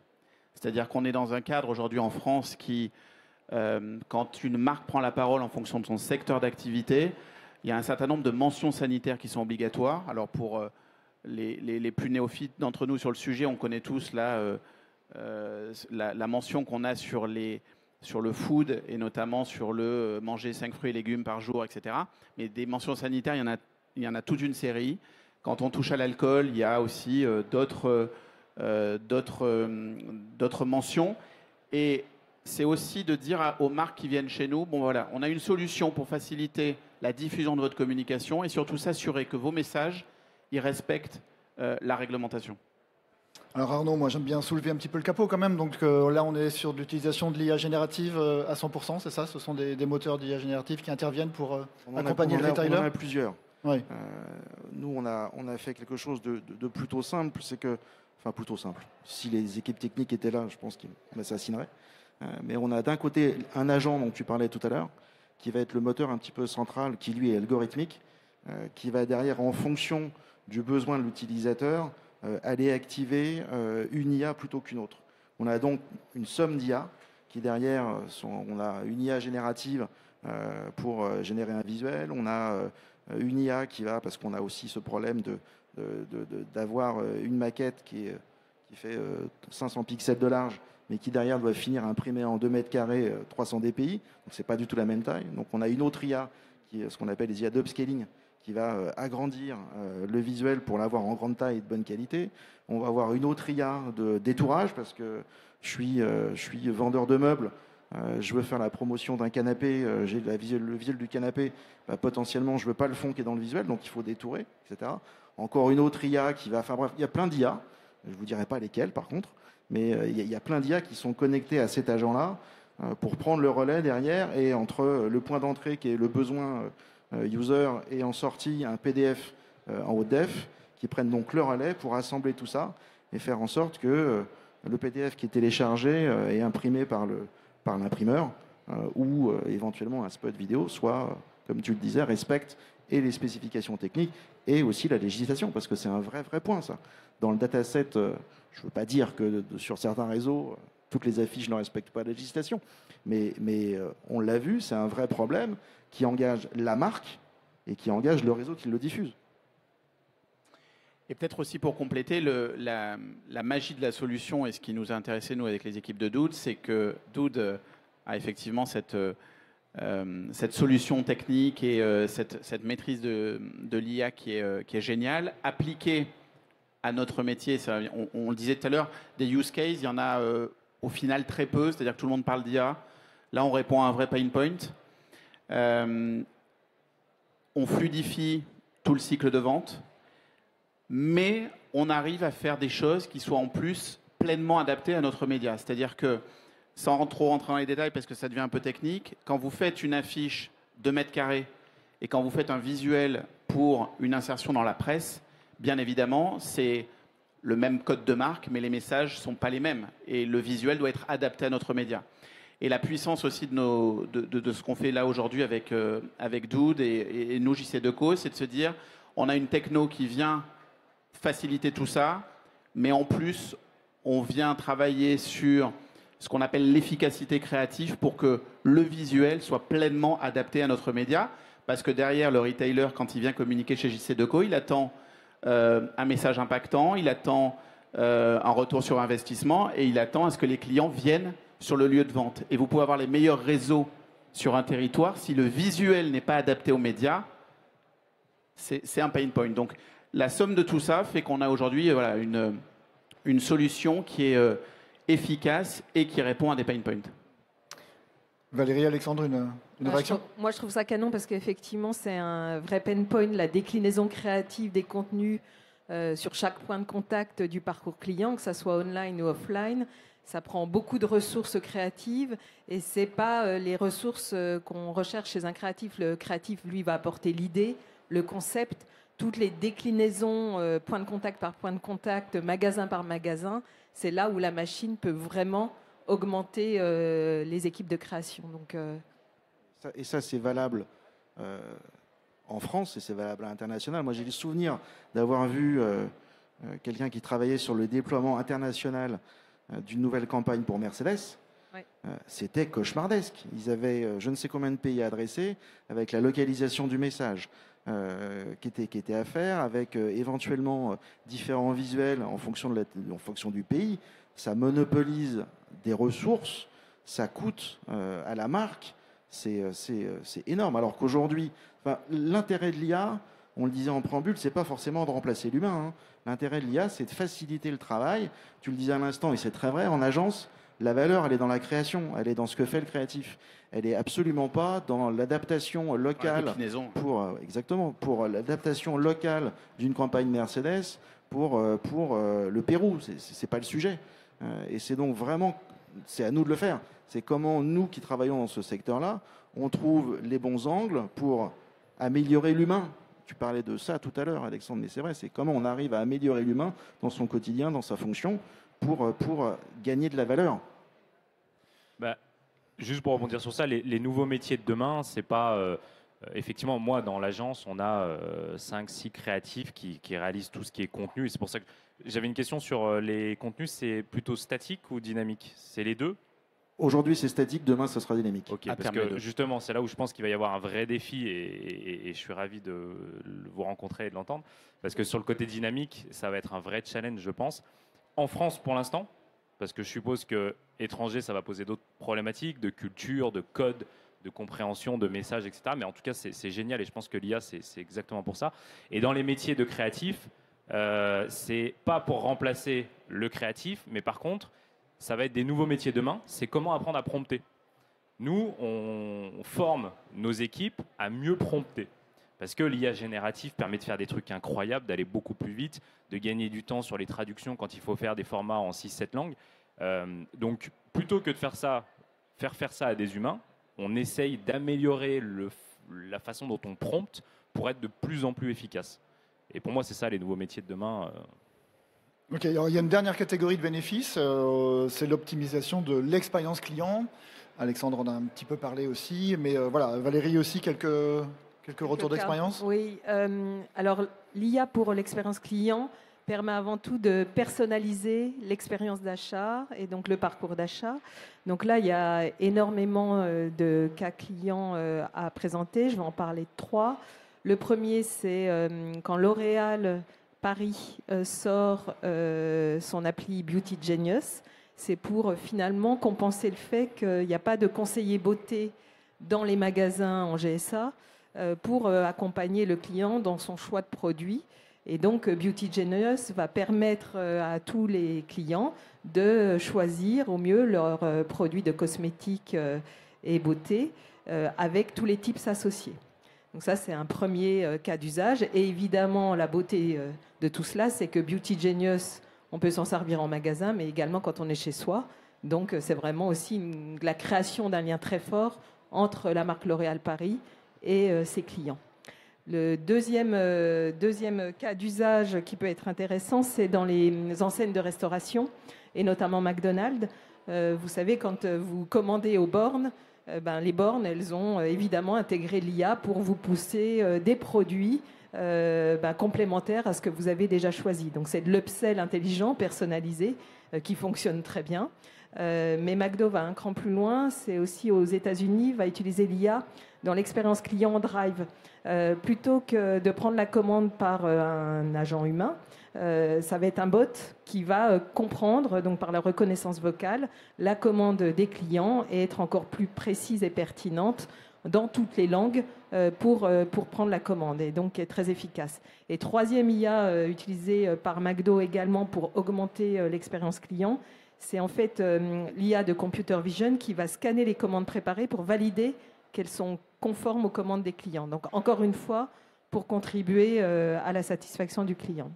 S4: C'est-à-dire qu'on est dans un cadre aujourd'hui en France qui, quand une marque prend la parole en fonction de son secteur d'activité, il y a un certain nombre de mentions sanitaires qui sont obligatoires. Alors pour les plus néophytes d'entre nous sur le sujet, on connaît tous la mention qu'on a sur le food et notamment sur le manger 5 fruits et légumes par jour, etc. Mais des mentions sanitaires, il y en a toute une série. Quand on touche à l'alcool, il y a aussi d'autres mentions. Et c'est aussi de dire aux marques qui viennent chez nous, bon voilà, on a une solution pour faciliter la diffusion de votre communication et surtout s'assurer que vos messages, ils respectent la réglementation.
S1: Alors Arnaud, moi j'aime bien soulever un petit peu le capot quand même. Donc là on est sur l'utilisation de l'IA générative à 100%, c'est ça? Ce sont des moteurs d'IA générative qui interviennent pour accompagner le retailer?
S5: On en a plusieurs.
S1: Oui.
S5: Nous on a fait quelque chose de plutôt simple, c'est que, enfin plutôt simple, si les équipes techniques étaient là, je pense qu'on assassinerait. Mais on a d'un côté un agent dont tu parlais tout à l'heure, qui va être le moteur un petit peu central, qui lui est algorithmique, qui va derrière en fonction du besoin de l'utilisateur, aller activer une IA plutôt qu'une autre. On a donc une somme d'IA qui derrière, on a une IA générative pour générer un visuel, on a une IA qui va, parce qu'on a aussi ce problème d'avoir une maquette qui fait 500 pixels de large, mais qui derrière doit finir imprimée en 2 mètres carrés, 300 dpi, donc c'est pas du tout la même taille. Donc on a une autre IA, qui est ce qu'on appelle les IA d'upscaling, qui va agrandir le visuel pour l'avoir en grande taille et de bonne qualité. On va avoir une autre IA de détourage, parce que je suis vendeur de meubles, je veux faire la promotion d'un canapé, j'ai le visuel du canapé, bah, potentiellement je veux pas le fond qui est dans le visuel, donc il faut détourer, etc. Encore une autre IA qui va... Enfin bref, il y a plein d'IA, je vous dirai pas lesquelles par contre, mais il y a plein d'IA qui sont connectés à cet agent-là pour prendre le relais derrière, et entre le point d'entrée qui est le besoin user et en sortie un PDF en haute def, qui prennent donc le relais pour assembler tout ça et faire en sorte que le PDF qui est téléchargé et imprimé par l'imprimeur ou éventuellement un spot vidéo soit, comme tu le disais, respecte et les spécifications techniques et aussi la législation, parce que c'est un vrai point ça. Dans le dataset, je ne veux pas dire que sur certains réseaux, toutes les affiches ne respectent pas la législation, mais on l'a vu, c'est un vrai problème qui engage la marque et qui engage le réseau qui le diffuse.
S4: Et peut-être aussi pour compléter, la magie de la solution et ce qui nous a intéressé, nous, avec les équipes de Dood, c'est que Dood a effectivement cette solution technique et cette maîtrise de l'IA qui est géniale, appliquée à notre métier. On le disait tout à l'heure, des use cases, il y en a au final très peu, c'est-à-dire que tout le monde parle d'IA. Là, on répond à un vrai pain point. On fluidifie tout le cycle de vente, mais on arrive à faire des choses qui soient en plus pleinement adaptées à notre média. C'est-à-dire que, sans trop rentrer dans les détails parce que ça devient un peu technique, quand vous faites une affiche 2 mètres carrés et quand vous faites un visuel pour une insertion dans la presse, bien évidemment, c'est le même code de marque, mais les messages ne sont pas les mêmes. Et le visuel doit être adapté à notre média. Et la puissance aussi de ce qu'on fait là aujourd'hui avec Dood et nous, JC2Co, c'est de se dire, on a une techno qui vient faciliter tout ça, mais en plus, on vient travailler sur ce qu'on appelle l'efficacité créative pour que le visuel soit pleinement adapté à notre média. Parce que derrière, le retailer, quand il vient communiquer chez JC2Co, il attend un message impactant, il attend un retour sur investissement et il attend à ce que les clients viennent sur le lieu de vente. Et vous pouvez avoir les meilleurs réseaux sur un territoire. Si le visuel n'est pas adapté aux médias, c'est un pain point. Donc, la somme de tout ça fait qu'on a aujourd'hui voilà, une solution qui est efficace et qui répond à des pain points.
S1: Valérie, Alexandre, une réaction?
S2: Moi, je trouve ça canon parce qu'effectivement, c'est un vrai pain point, la déclinaison créative des contenus sur chaque point de contact du parcours client, que ça soit online ou offline. Ça prend beaucoup de ressources créatives et c'est pas les ressources qu'on recherche chez un créatif. Le créatif, lui, va apporter l'idée, le concept, toutes les déclinaisons, point de contact par point de contact, magasin par magasin. C'est là où la machine peut vraiment augmenter les équipes de création. Donc,
S5: Et ça, c'est valable en France et c'est valable à l'international. Moi, j'ai le souvenir d'avoir vu quelqu'un qui travaillait sur le déploiement international d'une nouvelle campagne pour Mercedes.
S2: Ouais.
S5: C'était cauchemardesque. Ils avaient je ne sais combien de pays à adresser, avec la localisation du message qui était à faire, avec éventuellement différents visuels en fonction du pays. Ça monopolise des ressources, ça coûte à la marque. C'est énorme. Alors qu'aujourd'hui, l'intérêt de l'IA, on le disait en préambule, c'est pas forcément de remplacer l'humain, hein. L'intérêt de l'IA, c'est de faciliter le travail. Tu le disais à l'instant, et c'est très vrai, en agence, la valeur, elle est dans la création, elle est dans ce que fait le créatif. Elle n'est absolument pas dans l'adaptation locale, pour l'adaptation locale d'une campagne Mercedes pour le Pérou. C'est pas le sujet. Et c'est donc vraiment, c'est à nous de le faire. C'est comment nous qui travaillons dans ce secteur-là, on trouve les bons angles pour améliorer l'humain. Tu parlais de ça tout à l'heure, Alexandre, mais c'est vrai, c'est comment on arrive à améliorer l'humain dans son quotidien, dans sa fonction, pour gagner de la valeur.
S3: Juste pour rebondir sur ça, les nouveaux métiers de demain, c'est pas... effectivement, moi, dans l'agence, on a 5-6 créatifs qui réalisent tout ce qui est contenu. Et c'est pour ça que j'avais une question sur les contenus. C'est plutôt statique ou dynamique? C'est les deux?
S5: Aujourd'hui, c'est statique. Demain, ça sera dynamique.
S3: Ok, parce que justement, c'est là où je pense qu'il va y avoir un vrai défi et je suis ravi de vous rencontrer et de l'entendre. Parce que sur le côté dynamique, ça va être un vrai challenge, je pense. En France, pour l'instant, parce que je suppose que étranger, ça va poser d'autres problématiques de culture, de code, de compréhension, de messages, etc. Mais en tout cas, c'est génial et je pense que l'IA, c'est exactement pour ça. Et dans les métiers de créatif, c'est pas pour remplacer le créatif, mais par contre, ça va être des nouveaux métiers demain. C'est comment apprendre à prompter. Nous, on forme nos équipes à mieux prompter. Parce que l'IA générative permet de faire des trucs incroyables, d'aller beaucoup plus vite, de gagner du temps sur les traductions quand il faut faire des formats en 6-7 langues. Donc, plutôt que de faire ça à des humains, on essaye d'améliorer la façon dont on prompte pour être de plus en plus efficace. Et pour moi, c'est ça les nouveaux métiers de demain.
S1: Ok, alors il y a une dernière catégorie de bénéfices, c'est l'optimisation de l'expérience client. Alexandre en a un petit peu parlé aussi, mais voilà, Valérie aussi, quelques retours d'expérience.
S2: Oui, alors l'IA pour l'expérience client permet avant tout de personnaliser l'expérience d'achat et donc le parcours d'achat. Donc là, il y a énormément de cas clients à présenter. Je vais en parler de 3. Le premier, c'est quand L'Oréal Paris sort son appli Beauty Genius. C'est pour finalement compenser le fait qu'il n'y a pas de conseiller beauté dans les magasins en GSA pour accompagner le client dans son choix de produit. Et donc, Beauty Genius va permettre à tous les clients de choisir au mieux leurs produits de cosmétiques et beauté avec tous les types associés. Donc ça, c'est un premier cas d'usage. Et évidemment, la beauté de tout cela, c'est que Beauty Genius, on peut s'en servir en magasin, mais également quand on est chez soi. Donc, c'est vraiment aussi la création d'un lien très fort entre la marque L'Oréal Paris et ses clients. Le deuxième cas d'usage qui peut être intéressant, c'est dans les enseignes de restauration, et notamment McDonald's. Vous savez, quand vous commandez aux bornes, les bornes, elles ont évidemment intégré l'IA pour vous pousser des produits complémentaires à ce que vous avez déjà choisi. Donc c'est de l'upsell intelligent, personnalisé, qui fonctionne très bien. Mais McDo va un cran plus loin. C'est aussi aux États-Unis, va utiliser l'IA dans l'expérience client Drive. Plutôt que de prendre la commande par un agent humain, ça va être un bot qui va comprendre, donc par la reconnaissance vocale, la commande des clients et être encore plus précise et pertinente dans toutes les langues pour prendre la commande, et donc est très efficace. Et troisième IA utilisée par McDo également pour augmenter l'expérience client, C'est en fait l'IA de Computer Vision qui va scanner les commandes préparées pour valider qu'elles sont conformes aux commandes des clients. Donc encore une fois, pour contribuer à la satisfaction du client.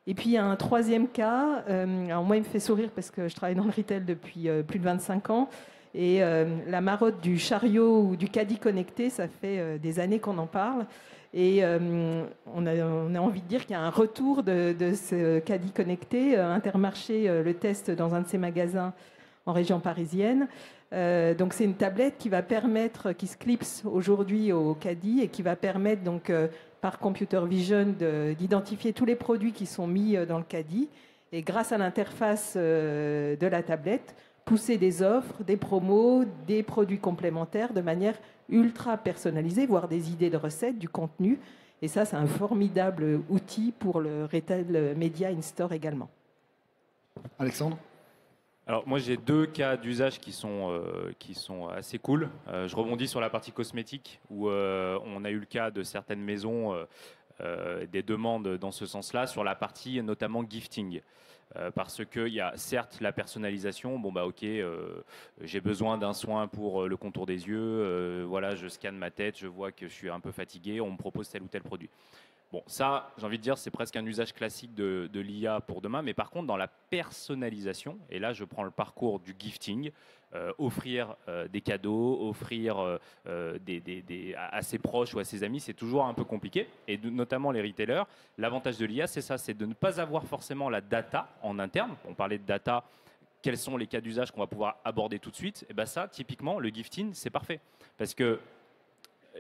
S2: Et puis il y a un troisième cas, alors moi il me fait sourire parce que je travaille dans le retail depuis plus de 25 ans, et la marotte du chariot ou du caddie connecté, ça fait des années qu'on en parle. Et on a envie de dire qu'il y a un retour de ce caddie connecté. Intermarché le teste dans un de ses magasins en région parisienne. Donc c'est une tablette qui va permettre, qui se clipse aujourd'hui au caddie et qui va permettre donc par Computer Vision d'identifier tous les produits qui sont mis dans le caddie. Et grâce à l'interface de la tablette, pousser des offres, des promos, des produits complémentaires de manière ultra personnalisée, voire des idées de recettes, du contenu. Et ça, c'est un formidable outil pour le retail media in-store également.
S1: Alexandre ?
S3: Alors moi j'ai 2 cas d'usage qui sont assez cool. Je rebondis sur la partie cosmétique où on a eu le cas de certaines maisons, des demandes dans ce sens-là, sur la partie notamment gifting. Parce qu'il y a certes la personnalisation, bon bah ok, j'ai besoin d'un soin pour le contour des yeux, voilà, je scanne ma tête, je vois que je suis un peu fatigué, on me propose tel ou tel produit. Bon, ça, j'ai envie de dire, c'est presque un usage classique de l'IA pour demain, mais par contre, dans la personnalisation, et là, je prends le parcours du gifting, offrir des cadeaux, offrir à ses proches ou à ses amis, c'est toujours un peu compliqué, et notamment les retailers. L'avantage de l'IA, c'est ça, c'est de ne pas avoir forcément la data en interne. On parlait de data, quels sont les cas d'usage qu'on va pouvoir aborder tout de suite. Et bien ça, typiquement, le gifting, c'est parfait, parce que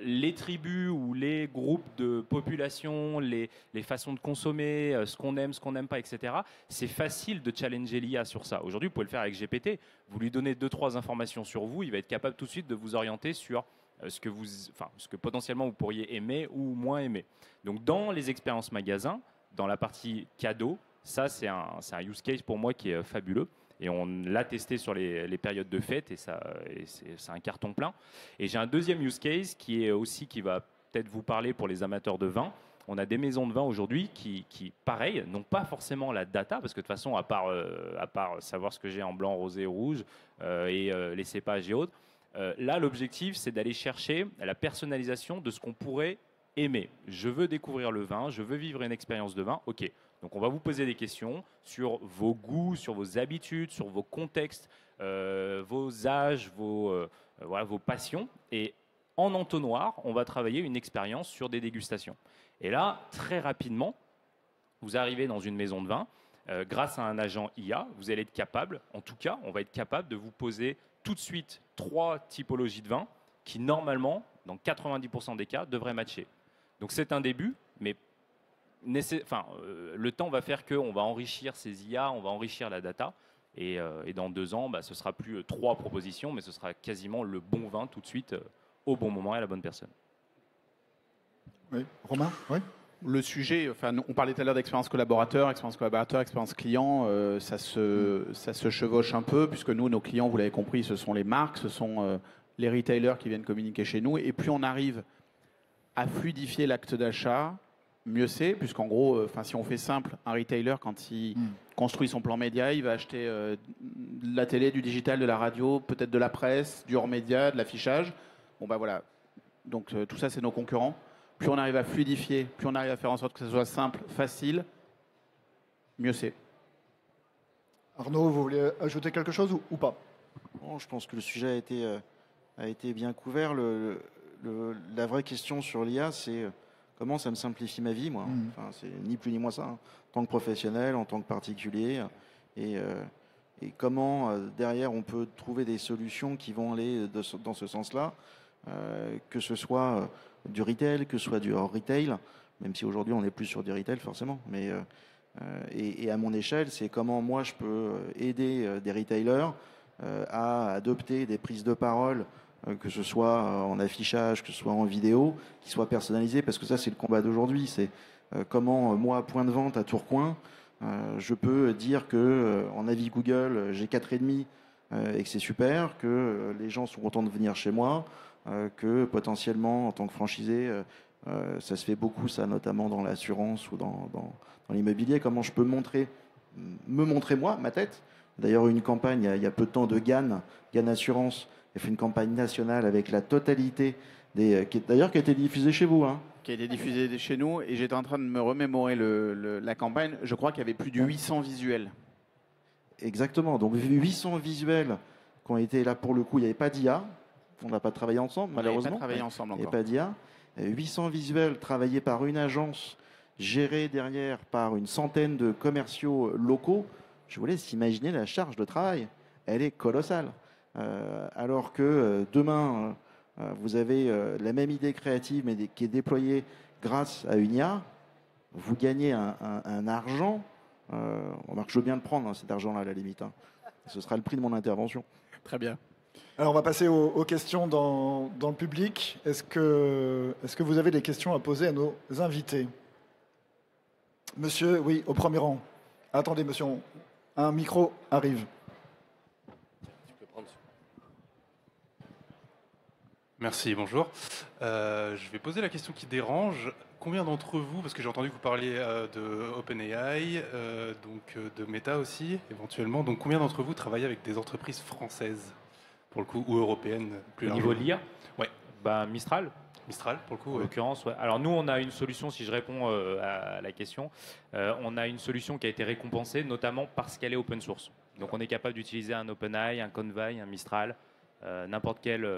S3: les tribus ou les groupes de population, les façons de consommer, ce qu'on aime, ce qu'on n'aime pas, etc. C'est facile de challenger l'IA sur ça. Aujourd'hui, vous pouvez le faire avec GPT. Vous lui donnez 2-3 informations sur vous, il va être capable tout de suite de vous orienter sur ce que potentiellement vous pourriez aimer ou moins aimer. Donc, dans les expériences magasins, dans la partie cadeau, ça, c'est un use case pour moi qui est fabuleux. Et on l'a testé sur les périodes de fête et c'est un carton plein. Et j'ai un deuxième use case qui va peut-être vous parler pour les amateurs de vin. On a des maisons de vin aujourd'hui qui, pareil, n'ont pas forcément la data, parce que de toute façon, à part savoir ce que j'ai en blanc, rosé, rouge, et les cépages et autres, là, l'objectif, c'est d'aller chercher la personnalisation de ce qu'on pourrait aimer. Je veux découvrir le vin, je veux vivre une expérience de vin, ok. Donc on va vous poser des questions sur vos goûts, sur vos habitudes, sur vos contextes, vos âges, vos passions. Et en entonnoir, on va travailler une expérience sur des dégustations. Et là, très rapidement, vous arrivez dans une maison de vin, grâce à un agent IA, vous allez être capable, en tout cas, on va être capable de vous poser tout de suite 3 typologies de vin qui, normalement, dans 90% des cas, devraient matcher. Donc c'est un début, mais le temps va faire qu'on va enrichir ces IA, on va enrichir la data, et dans 2 ans, ce ne sera plus 3 propositions, mais ce sera quasiment le bon vin tout de suite, au bon moment et à la bonne personne.
S1: Oui, Romain, oui.
S4: Le sujet, on parlait tout à l'heure d'expérience collaborateur, expérience client, ça se chevauche un peu, puisque nous, nos clients, vous l'avez compris, ce sont les marques, ce sont les retailers qui viennent communiquer chez nous, et plus on arrive à fluidifier l'acte d'achat, mieux c'est, puisqu'en gros, si on fait simple, un retailer, quand il construit son plan média, il va acheter de la télé, du digital, de la radio, peut-être de la presse, du hors-média, de l'affichage. Bon, voilà. Donc, tout ça, c'est nos concurrents. Plus on arrive à fluidifier, plus on arrive à faire en sorte que ce soit simple, facile, mieux c'est.
S1: Arnaud, vous voulez ajouter quelque chose ou pas?
S5: Bon, je pense que le sujet a été bien couvert. La vraie question sur l'IA, c'est comment ça me simplifie ma vie, moi. C'est ni plus ni moins ça, hein, en tant que professionnel, en tant que particulier. Et comment, derrière, on peut trouver des solutions qui vont aller dans ce sens-là, que ce soit du retail, que ce soit du hors-retail, même si aujourd'hui, on n'est plus sur du retail, forcément. Mais, et à mon échelle, c'est comment, moi, je peux aider des retailers à adopter des prises de parole, que ce soit en affichage, que ce soit en vidéo, qui soient personnalisées, parce que ça, c'est le combat d'aujourd'hui. C'est comment, moi, point de vente à Tourcoing, je peux dire que en avis Google, j'ai 4,5 et que c'est super, que les gens sont contents de venir chez moi, que potentiellement, en tant que franchisé, ça se fait beaucoup, ça, notamment dans l'assurance ou dans l'immobilier. Comment je peux me montrer moi, ma tête, D'ailleurs, une campagne, il y a peu de temps, de Gann Assurance, a fait une campagne nationale avec la totalité d'ailleurs qui a été diffusée chez vous. Hein.
S4: Qui a été diffusée chez nous, et j'étais en train de me remémorer la campagne. Je crois qu'il y avait plus de 800 visuels.
S5: Exactement, donc 800 visuels qui ont été là pour le coup. Il n'y avait pas d'IA, on n'a pas travaillé ensemble, malheureusement.
S4: On n'a pas travaillé ensemble encore.
S5: Il n'y avait pas d'IA. 800 visuels travaillés par une agence, gérée derrière par une centaine de commerciaux locaux. Je vous laisse imaginer la charge de travail. Elle est colossale. Alors que demain, vous avez la même idée créative, mais qui est déployée grâce à une IA. Vous gagnez un argent. Je veux bien le prendre, cet argent-là, à la limite. Hein. Ce sera le prix de mon intervention.
S4: Très bien.
S1: Alors, on va passer aux questions dans le public. Est-ce que vous avez des questions à poser à nos invités? Monsieur, oui, au premier rang. Attendez, monsieur, un micro arrive.
S6: Merci, bonjour. Je vais poser la question qui dérange. Combien d'entre vous, parce que j'ai entendu que vous parliez de OpenAI, donc de Meta aussi, éventuellement, donc combien d'entre vous travaillent avec des entreprises françaises, pour le coup, ou européennes plus
S3: Au niveau de
S6: largement?
S3: l'IA,
S6: Ouais.
S3: Mistral.
S6: Mistral, pour le coup,
S3: En l'occurrence, ouais. Alors nous, on a une solution, si je réponds à la question, on a une solution qui a été récompensée, notamment parce qu'elle est open source. Donc on est capable d'utiliser un OpenAI, un Convai, un Mistral, n'importe quelle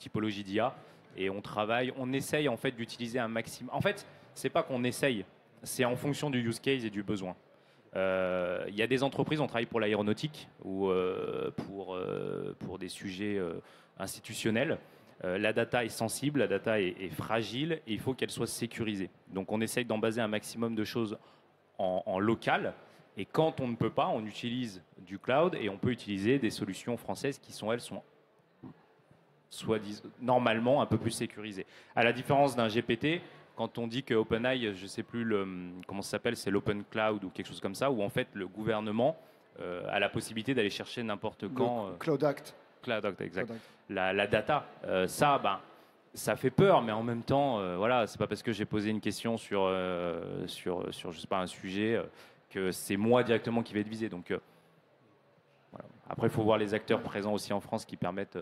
S3: typologie d'IA. Et on essaye en fait d'utiliser un maximum. En fait, c'est pas qu'on essaye, c'est en fonction du use case et du besoin. Il y a des entreprises, on travaille pour l'aéronautique ou pour des sujets institutionnels. La data est sensible, la data est fragile et il faut qu'elle soit sécurisée. Donc on essaye d'en baser un maximum de choses en local. Et quand on ne peut pas, on utilise du cloud et on peut utiliser des solutions françaises qui sont normalement un peu plus sécurisées. À la différence d'un GPT, quand on dit que OpenAI, je ne sais plus comment ça s'appelle, c'est l'Open Cloud ou quelque chose comme ça, où en fait le gouvernement a la possibilité d'aller chercher n'importe quand.
S1: Cloud Act.
S3: Cloud Act, exact.
S1: Cloud Act.
S3: La data, ça fait peur, mais en même temps, voilà, c'est pas parce que j'ai posé une question sur je sais pas, un sujet que c'est moi directement qui vais être visé. Donc, voilà. Après, il faut voir les acteurs présents aussi en France qui permettent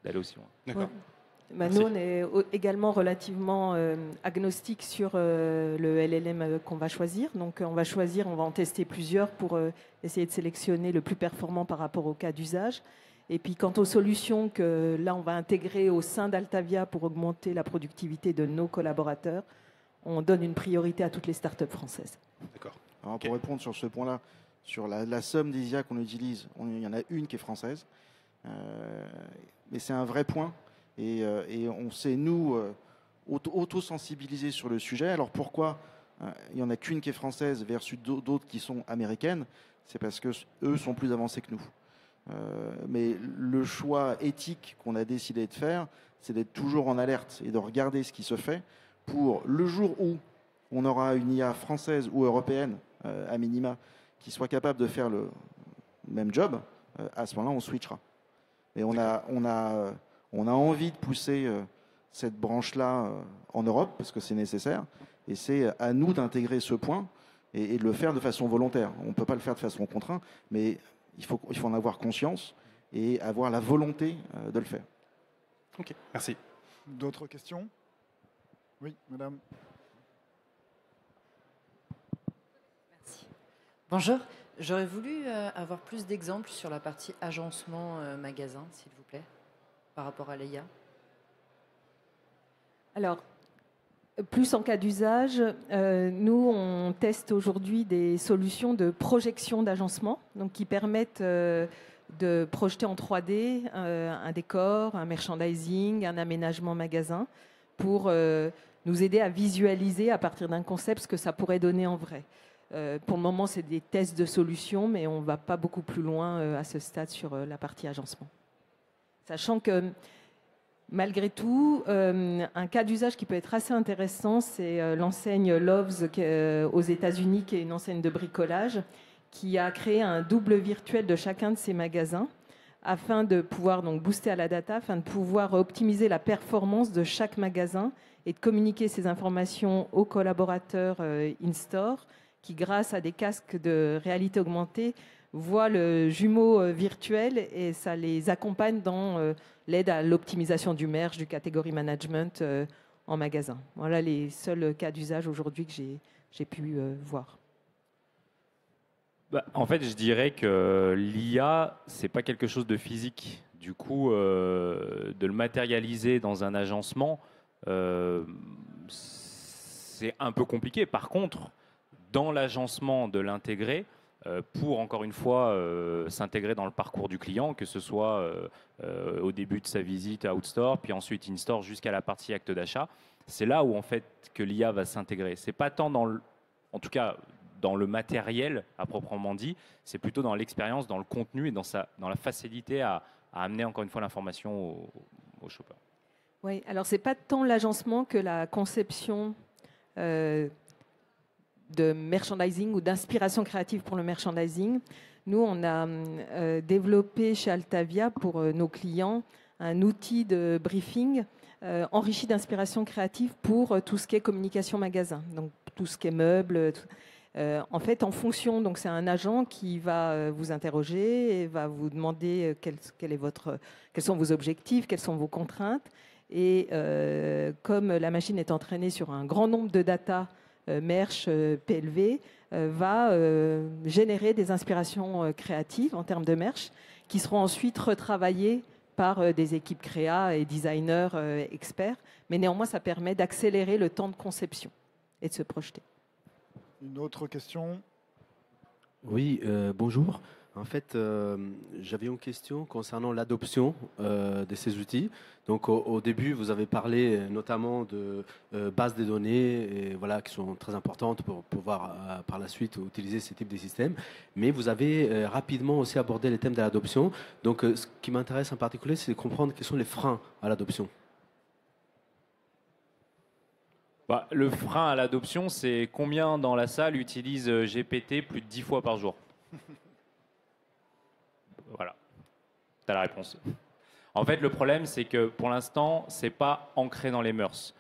S3: d'aller aussi loin.
S6: D'accord.
S2: Nous, on est également relativement agnostique sur le LLM qu'on va choisir. Donc, on va en tester plusieurs pour essayer de sélectionner le plus performant par rapport au cas d'usage. Et puis, quant aux solutions que là, on va intégrer au sein d'Altavia pour augmenter la productivité de nos collaborateurs, on donne une priorité à toutes les startups françaises.
S6: D'accord.
S5: Alors, pour répondre sur ce point-là, sur la somme des IA qu'on utilise, il y en a une qui est française. Mais c'est un vrai point. Et on s'est, nous, auto-sensibilisés sur le sujet. Alors pourquoi il n'y en a qu'une qui est française versus d'autres qui sont américaines? C'est parce qu'eux sont plus avancés que nous. Mais le choix éthique qu'on a décidé de faire, c'est d'être toujours en alerte et de regarder ce qui se fait pour le jour où on aura une IA française ou européenne, à minima, qui soit capable de faire le même job, à ce moment-là, on switchera. Et on a envie de pousser cette branche-là en Europe, parce que c'est nécessaire. Et c'est à nous d'intégrer ce point et de le faire de façon volontaire. On ne peut pas le faire de façon contrainte, mais il faut en avoir conscience et avoir la volonté de le faire.
S6: Ok, merci.
S1: D'autres questions? Oui, madame.
S7: Merci. Bonjour. J'aurais voulu avoir plus d'exemples sur la partie agencement magasin, s'il vous plaît, par rapport à l'IA.
S2: Alors, plus en cas d'usage, nous, on teste aujourd'hui des solutions de projection d'agencement, donc qui permettent de projeter en 3D un décor, un merchandising, un aménagement magasin, pour nous aider à visualiser à partir d'un concept ce que ça pourrait donner en vrai. Pour le moment, c'est des tests de solutions, mais on ne va pas beaucoup plus loin à ce stade sur la partie agencement. Sachant que, malgré tout, un cas d'usage qui peut être assez intéressant, c'est l'enseigne Loves aux États-Unis, qui est une enseigne de bricolage, qui a créé un double virtuel de chacun de ses magasins, afin de pouvoir donc booster à la data, afin de pouvoir optimiser la performance de chaque magasin et de communiquer ces informations aux collaborateurs in-store, qui, grâce à des casques de réalité augmentée, voient le jumeau virtuel et ça les accompagne dans l'aide à l'optimisation du merge, du category management en magasin. Voilà les seuls cas d'usage aujourd'hui que j'ai pu voir.
S3: En fait, je dirais que l'IA, c'est pas quelque chose de physique. Du coup, de le matérialiser dans un agencement, c'est un peu compliqué. Par contre, dans l'agencement, de l'intégrer pour, encore une fois, s'intégrer dans le parcours du client, que ce soit au début de sa visite out-store, puis ensuite in-store jusqu'à la partie acte d'achat. C'est là où, en fait, que l'IA va s'intégrer. C'est pas tant en tout cas, dans le matériel à proprement dit, c'est plutôt dans l'expérience, dans le contenu et dans la facilité à amener encore une fois l'information au shopper.
S2: Oui, alors c'est pas tant l'agencement que la conception de merchandising ou d'inspiration créative pour le merchandising. Nous, on a développé chez Altavia pour nos clients un outil de briefing enrichi d'inspiration créative pour tout ce qui est communication magasin, donc tout ce qui est meubles. En fait, en fonction, donc c'est un agent qui va vous interroger et va vous demander quels sont vos objectifs, quelles sont vos contraintes. Et comme la machine est entraînée sur un grand nombre de data, merch, PLV, va générer des inspirations créatives en termes de merch qui seront ensuite retravaillées par des équipes créa et designers experts. Mais néanmoins, ça permet d'accélérer le temps de conception et de se projeter.
S1: Une autre question?
S8: Oui, bonjour. En fait, j'avais une question concernant l'adoption de ces outils. Donc, au début, vous avez parlé notamment de bases de données et, voilà, qui sont très importantes pour pouvoir par la suite utiliser ce type de système. Mais vous avez rapidement aussi abordé les thèmes de l'adoption. Donc, ce qui m'intéresse en particulier, c'est de comprendre quels sont les freins à l'adoption.
S3: Le frein à l'adoption, c'est combien dans la salle utilisent GPT plus de 10 fois par jour? Voilà, tu as la réponse. En fait, le problème, c'est que pour l'instant, ce n'est pas ancré dans les mœurs.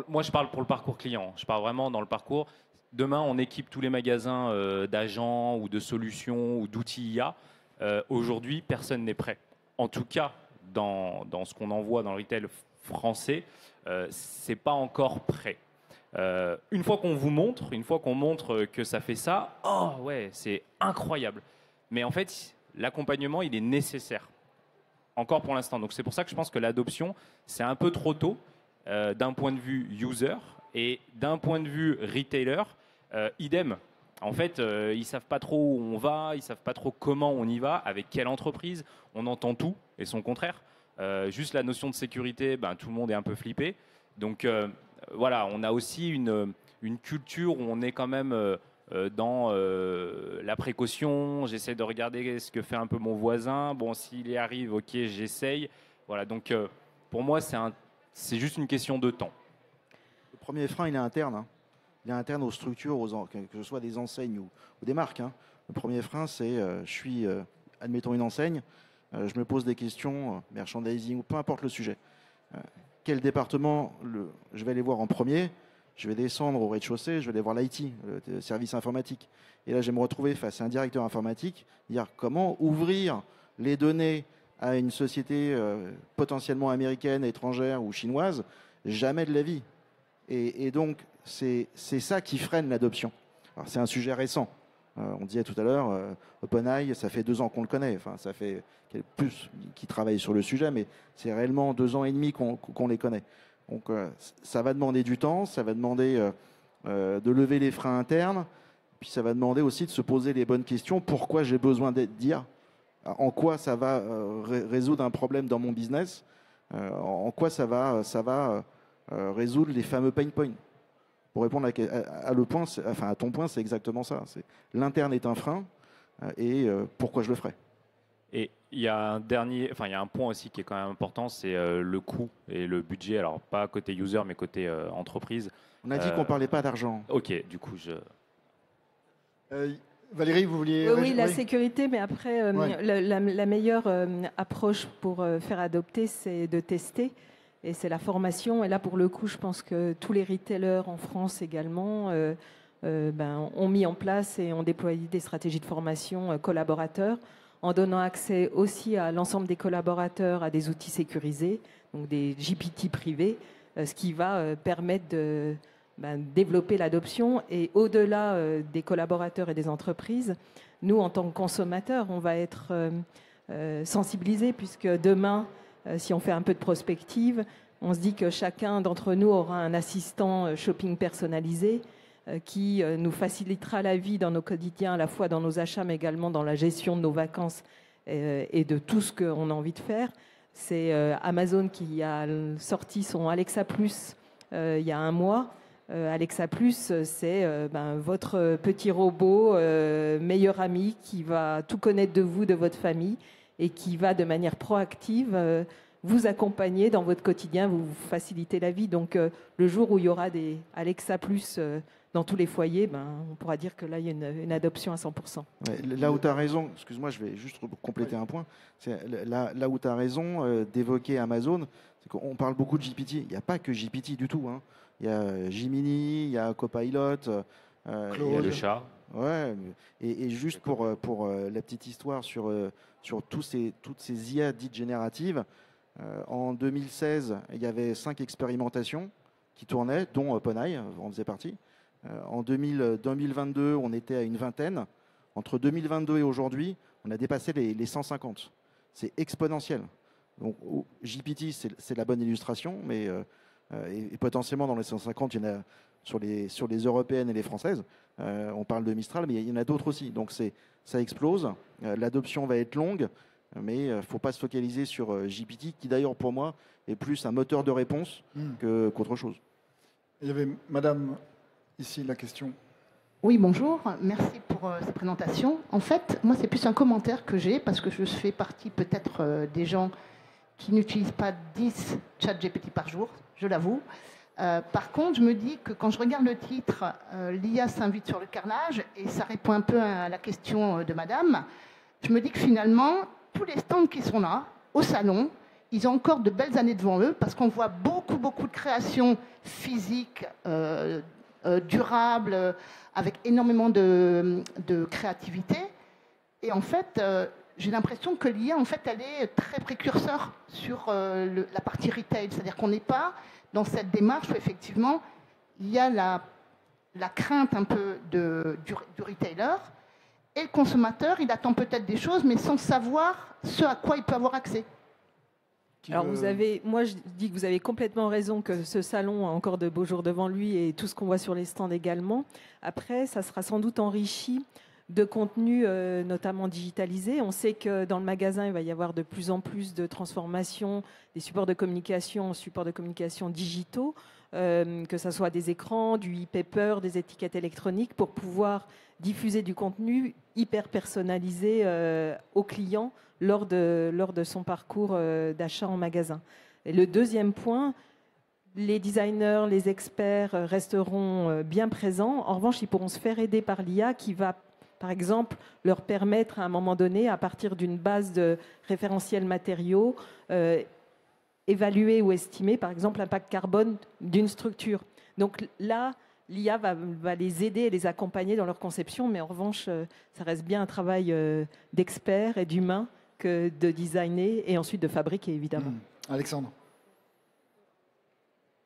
S3: Moi, je parle pour le parcours client. Je parle vraiment dans le parcours. Demain, on équipe tous les magasins d'agents ou de solutions ou d'outils IA. Aujourd'hui, personne n'est prêt. En tout cas, dans ce qu'on envoie dans le retail français, ce n'est pas encore prêt. Une fois qu'on vous montre, une fois qu'on montre que ça fait ça, oh ouais, c'est incroyable. Mais en fait, l'accompagnement, il est nécessaire. Encore pour l'instant. Donc c'est pour ça que je pense que l'adoption, c'est un peu trop tôt d'un point de vue user et d'un point de vue retailer, idem. En fait, ils ne savent pas trop où on va, ils ne savent pas trop comment on y va, avec quelle entreprise. On entend tout et son contraire. Juste la notion de sécurité, tout le monde est un peu flippé. Donc voilà, on a aussi une culture où on est quand même dans la précaution. J'essaie de regarder ce que fait un peu mon voisin. Bon, s'il y arrive, ok, j'essaye. Voilà, donc pour moi, c'est juste une question de temps.
S5: Le premier frein, il est interne. Hein. Il est interne aux structures, que ce soit des enseignes ou des marques. Hein. Le premier frein, c'est je suis, admettons, une enseigne. Je me pose des questions, merchandising, ou peu importe le sujet. Quel département je vais aller voir en premier? Je vais descendre au rez-de-chaussée, je vais aller voir l'IT, le service informatique. Et là, je vais me retrouver face à un directeur informatique, dire comment ouvrir les données à une société potentiellement américaine, étrangère ou chinoise. Jamais de la vie. Et donc, c'est ça qui freine l'adoption. Alors, c'est un sujet récent. On disait tout à l'heure, OpenAI, ça fait 2 ans qu'on le connaît. Enfin, ça fait plus qu'ils travaillent sur le sujet, mais c'est réellement 2 ans et demi qu'on les connaît. Donc, ça va demander du temps, ça va demander de lever les freins internes, puis ça va demander aussi de se poser les bonnes questions. Pourquoi j'ai besoin d'être dire? En quoi ça va résoudre un problème dans mon business? En quoi ça va résoudre les fameux pain points? Pour répondre à ton point, c'est exactement ça. L'interne est un frein et pourquoi je le ferais?
S3: Et il y a un point aussi qui est quand même important, c'est le coût et le budget. Alors pas côté user, mais côté entreprise.
S5: On a dit qu'on parlait pas d'argent.
S3: Ok, du coup
S1: Valérie, vous vouliez...
S2: Oui, la sécurité, mais après, la meilleure approche pour faire adopter, c'est de tester. Et c'est la formation. Et là, pour le coup, je pense que tous les retailers en France également ont mis en place et ont déployé des stratégies de formation collaborateurs, en donnant accès aussi à l'ensemble des collaborateurs à des outils sécurisés, donc des GPT privés, ce qui va permettre de développer l'adoption. Et au-delà des collaborateurs et des entreprises, nous, en tant que consommateurs, on va être sensibilisés, puisque demain, si on fait un peu de prospective, on se dit que chacun d'entre nous aura un assistant shopping personnalisé qui nous facilitera la vie dans nos quotidiens, à la fois dans nos achats, mais également dans la gestion de nos vacances et de tout ce qu'on a envie de faire. C'est Amazon qui a sorti son Alexa Plus il y a un mois. Alexa Plus, c'est votre petit robot meilleur ami qui va tout connaître de vous, de votre famille, et qui va de manière proactive vous accompagner dans votre quotidien, vous faciliter la vie. Donc le jour où il y aura des Alexa Plus dans tous les foyers, on pourra dire que là, il y a une adoption à 100%.
S5: Ouais, là où tu as raison, excuse-moi, je vais juste compléter un point. Là où tu as raison d'évoquer Amazon, c'est qu'on parle beaucoup de GPT. Il n'y a pas que GPT du tout. Hein. Il y a Gemini, il y a Copilot.
S3: Il y a le chat.
S5: Ouais, et juste pour la petite histoire sur toutes ces IA dites génératives, en 2016, il y avait 5 expérimentations qui tournaient, dont OpenAI en faisait partie. En 2022, on était à une vingtaine. Entre 2022 et aujourd'hui, on a dépassé les 150. C'est exponentiel. Donc, GPT, c'est la bonne illustration, mais et potentiellement dans les 150, il y en a sur les européennes et les françaises. On parle de Mistral, mais il y en a d'autres aussi. Donc, ça explose. L'adoption va être longue, mais il ne faut pas se focaliser sur GPT, qui d'ailleurs, pour moi, est plus un moteur de réponse qu'autre chose.
S1: Il y avait Madame... Ici, la question.
S9: Oui, bonjour. Merci pour cette présentation. En fait, moi, c'est plus un commentaire que j'ai, parce que je fais partie peut-être des gens qui n'utilisent pas 10 ChatGPT par jour, je l'avoue. Par contre, je me dis que quand je regarde le titre, l'IA s'invite sur le carnage, et ça répond un peu à la question de Madame, je me dis que finalement, tous les stands qui sont là, au salon, ils ont encore de belles années devant eux, parce qu'on voit beaucoup de créations physiques, durable, avec énormément de créativité. Et en fait, j'ai l'impression que l'IA, en fait, elle est très précurseur sur la partie retail. C'est-à-dire qu'on n'est pas dans cette démarche où, effectivement, il y a la crainte un peu du retailer, et le consommateur, il attend peut-être des choses, mais sans savoir ce à quoi il peut avoir accès.
S2: Alors moi je dis que vous avez complètement raison, que ce salon a encore de beaux jours devant lui, et tout ce qu'on voit sur les stands également. Après, ça sera sans doute enrichi de contenus notamment digitalisés. On sait que dans le magasin, il va y avoir de plus en plus de transformations des supports de communication digitaux, que ce soit des écrans, du e-paper, des étiquettes électroniques, pour pouvoir diffuser du contenu hyper personnalisé aux clients lors de son parcours d'achat en magasin. Et le deuxième point, les designers, les experts resteront bien présents. En revanche, ils pourront se faire aider par l'IA qui va, par exemple, leur permettre à un moment donné, à partir d'une base de référentiels matériaux, évaluer ou estimer, par exemple, l'impact carbone d'une structure. Donc là, l'IA va les aider et les accompagner dans leur conception, mais en revanche, ça reste bien un travail d'experts et d'humains que de designer et ensuite de fabriquer, évidemment.
S1: Alexandre.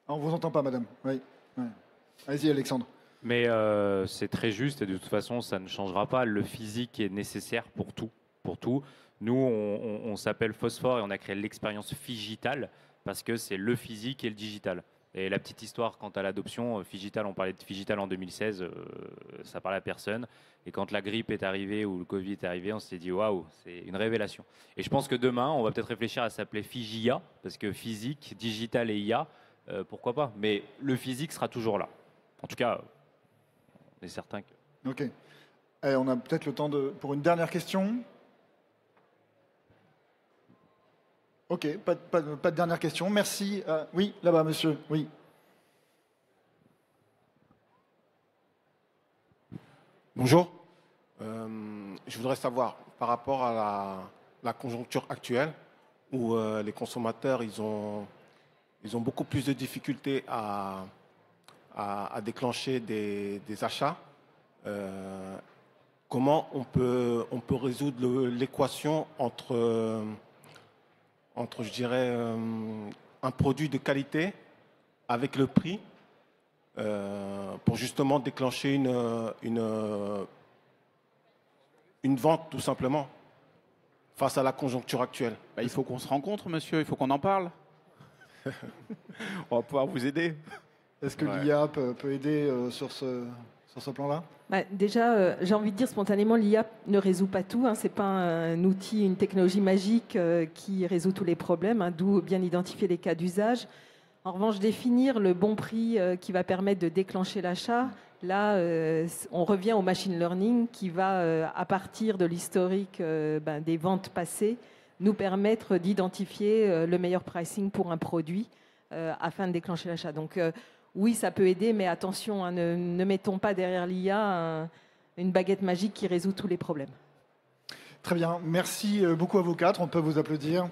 S1: On ne vous entend pas, madame. Oui. Allez-y, Alexandre.
S3: Mais c'est très juste, et de toute façon, ça ne changera pas. Le physique est nécessaire pour tout. Nous, on s'appelle Phosphore et on a créé l'expérience Figital parce que c'est le physique et le digital. Et la petite histoire quant à l'adoption, Figital, on parlait de Figital en 2016, ça parlait à personne. Et quand la grippe est arrivée ou le Covid est arrivé, on s'est dit waouh, c'est une révélation. Et je pense que demain, on va peut-être réfléchir à s'appeler Figia, parce que physique, digital et IA, pourquoi pas. Mais le physique sera toujours là. En tout cas, on est certain que.
S1: Ok. Allez, on a peut-être le temps pour une dernière question. Ok, pas de dernière question. Merci. Oui, là-bas, monsieur. Oui.
S10: Bonjour. Je voudrais savoir, par rapport à la conjoncture actuelle, où les consommateurs ils ont beaucoup plus de difficultés à déclencher des achats comment on peut résoudre l'équation entre, je dirais, un produit de qualité avec le prix pour justement déclencher une vente tout simplement face à la conjoncture actuelle.
S4: Il faut qu'on se rencontre, monsieur, il faut qu'on en parle. On va pouvoir vous aider.
S1: Est-ce que l'IA peut aider sur ce plan-là?
S2: Déjà, j'ai envie de dire spontanément, l'IA ne résout pas tout. Ce n'est pas un outil, une technologie magique qui résout tous les problèmes, d'où bien identifier les cas d'usage. En revanche, définir le bon prix qui va permettre de déclencher l'achat, là, on revient au machine learning qui va, à partir de l'historique des ventes passées, nous permettre d'identifier le meilleur pricing pour un produit afin de déclencher l'achat. Donc, oui, ça peut aider, mais attention, ne mettons pas derrière l'IA une baguette magique qui résout tous les problèmes.
S1: Très bien. Merci beaucoup à vous quatre. On peut vous applaudir.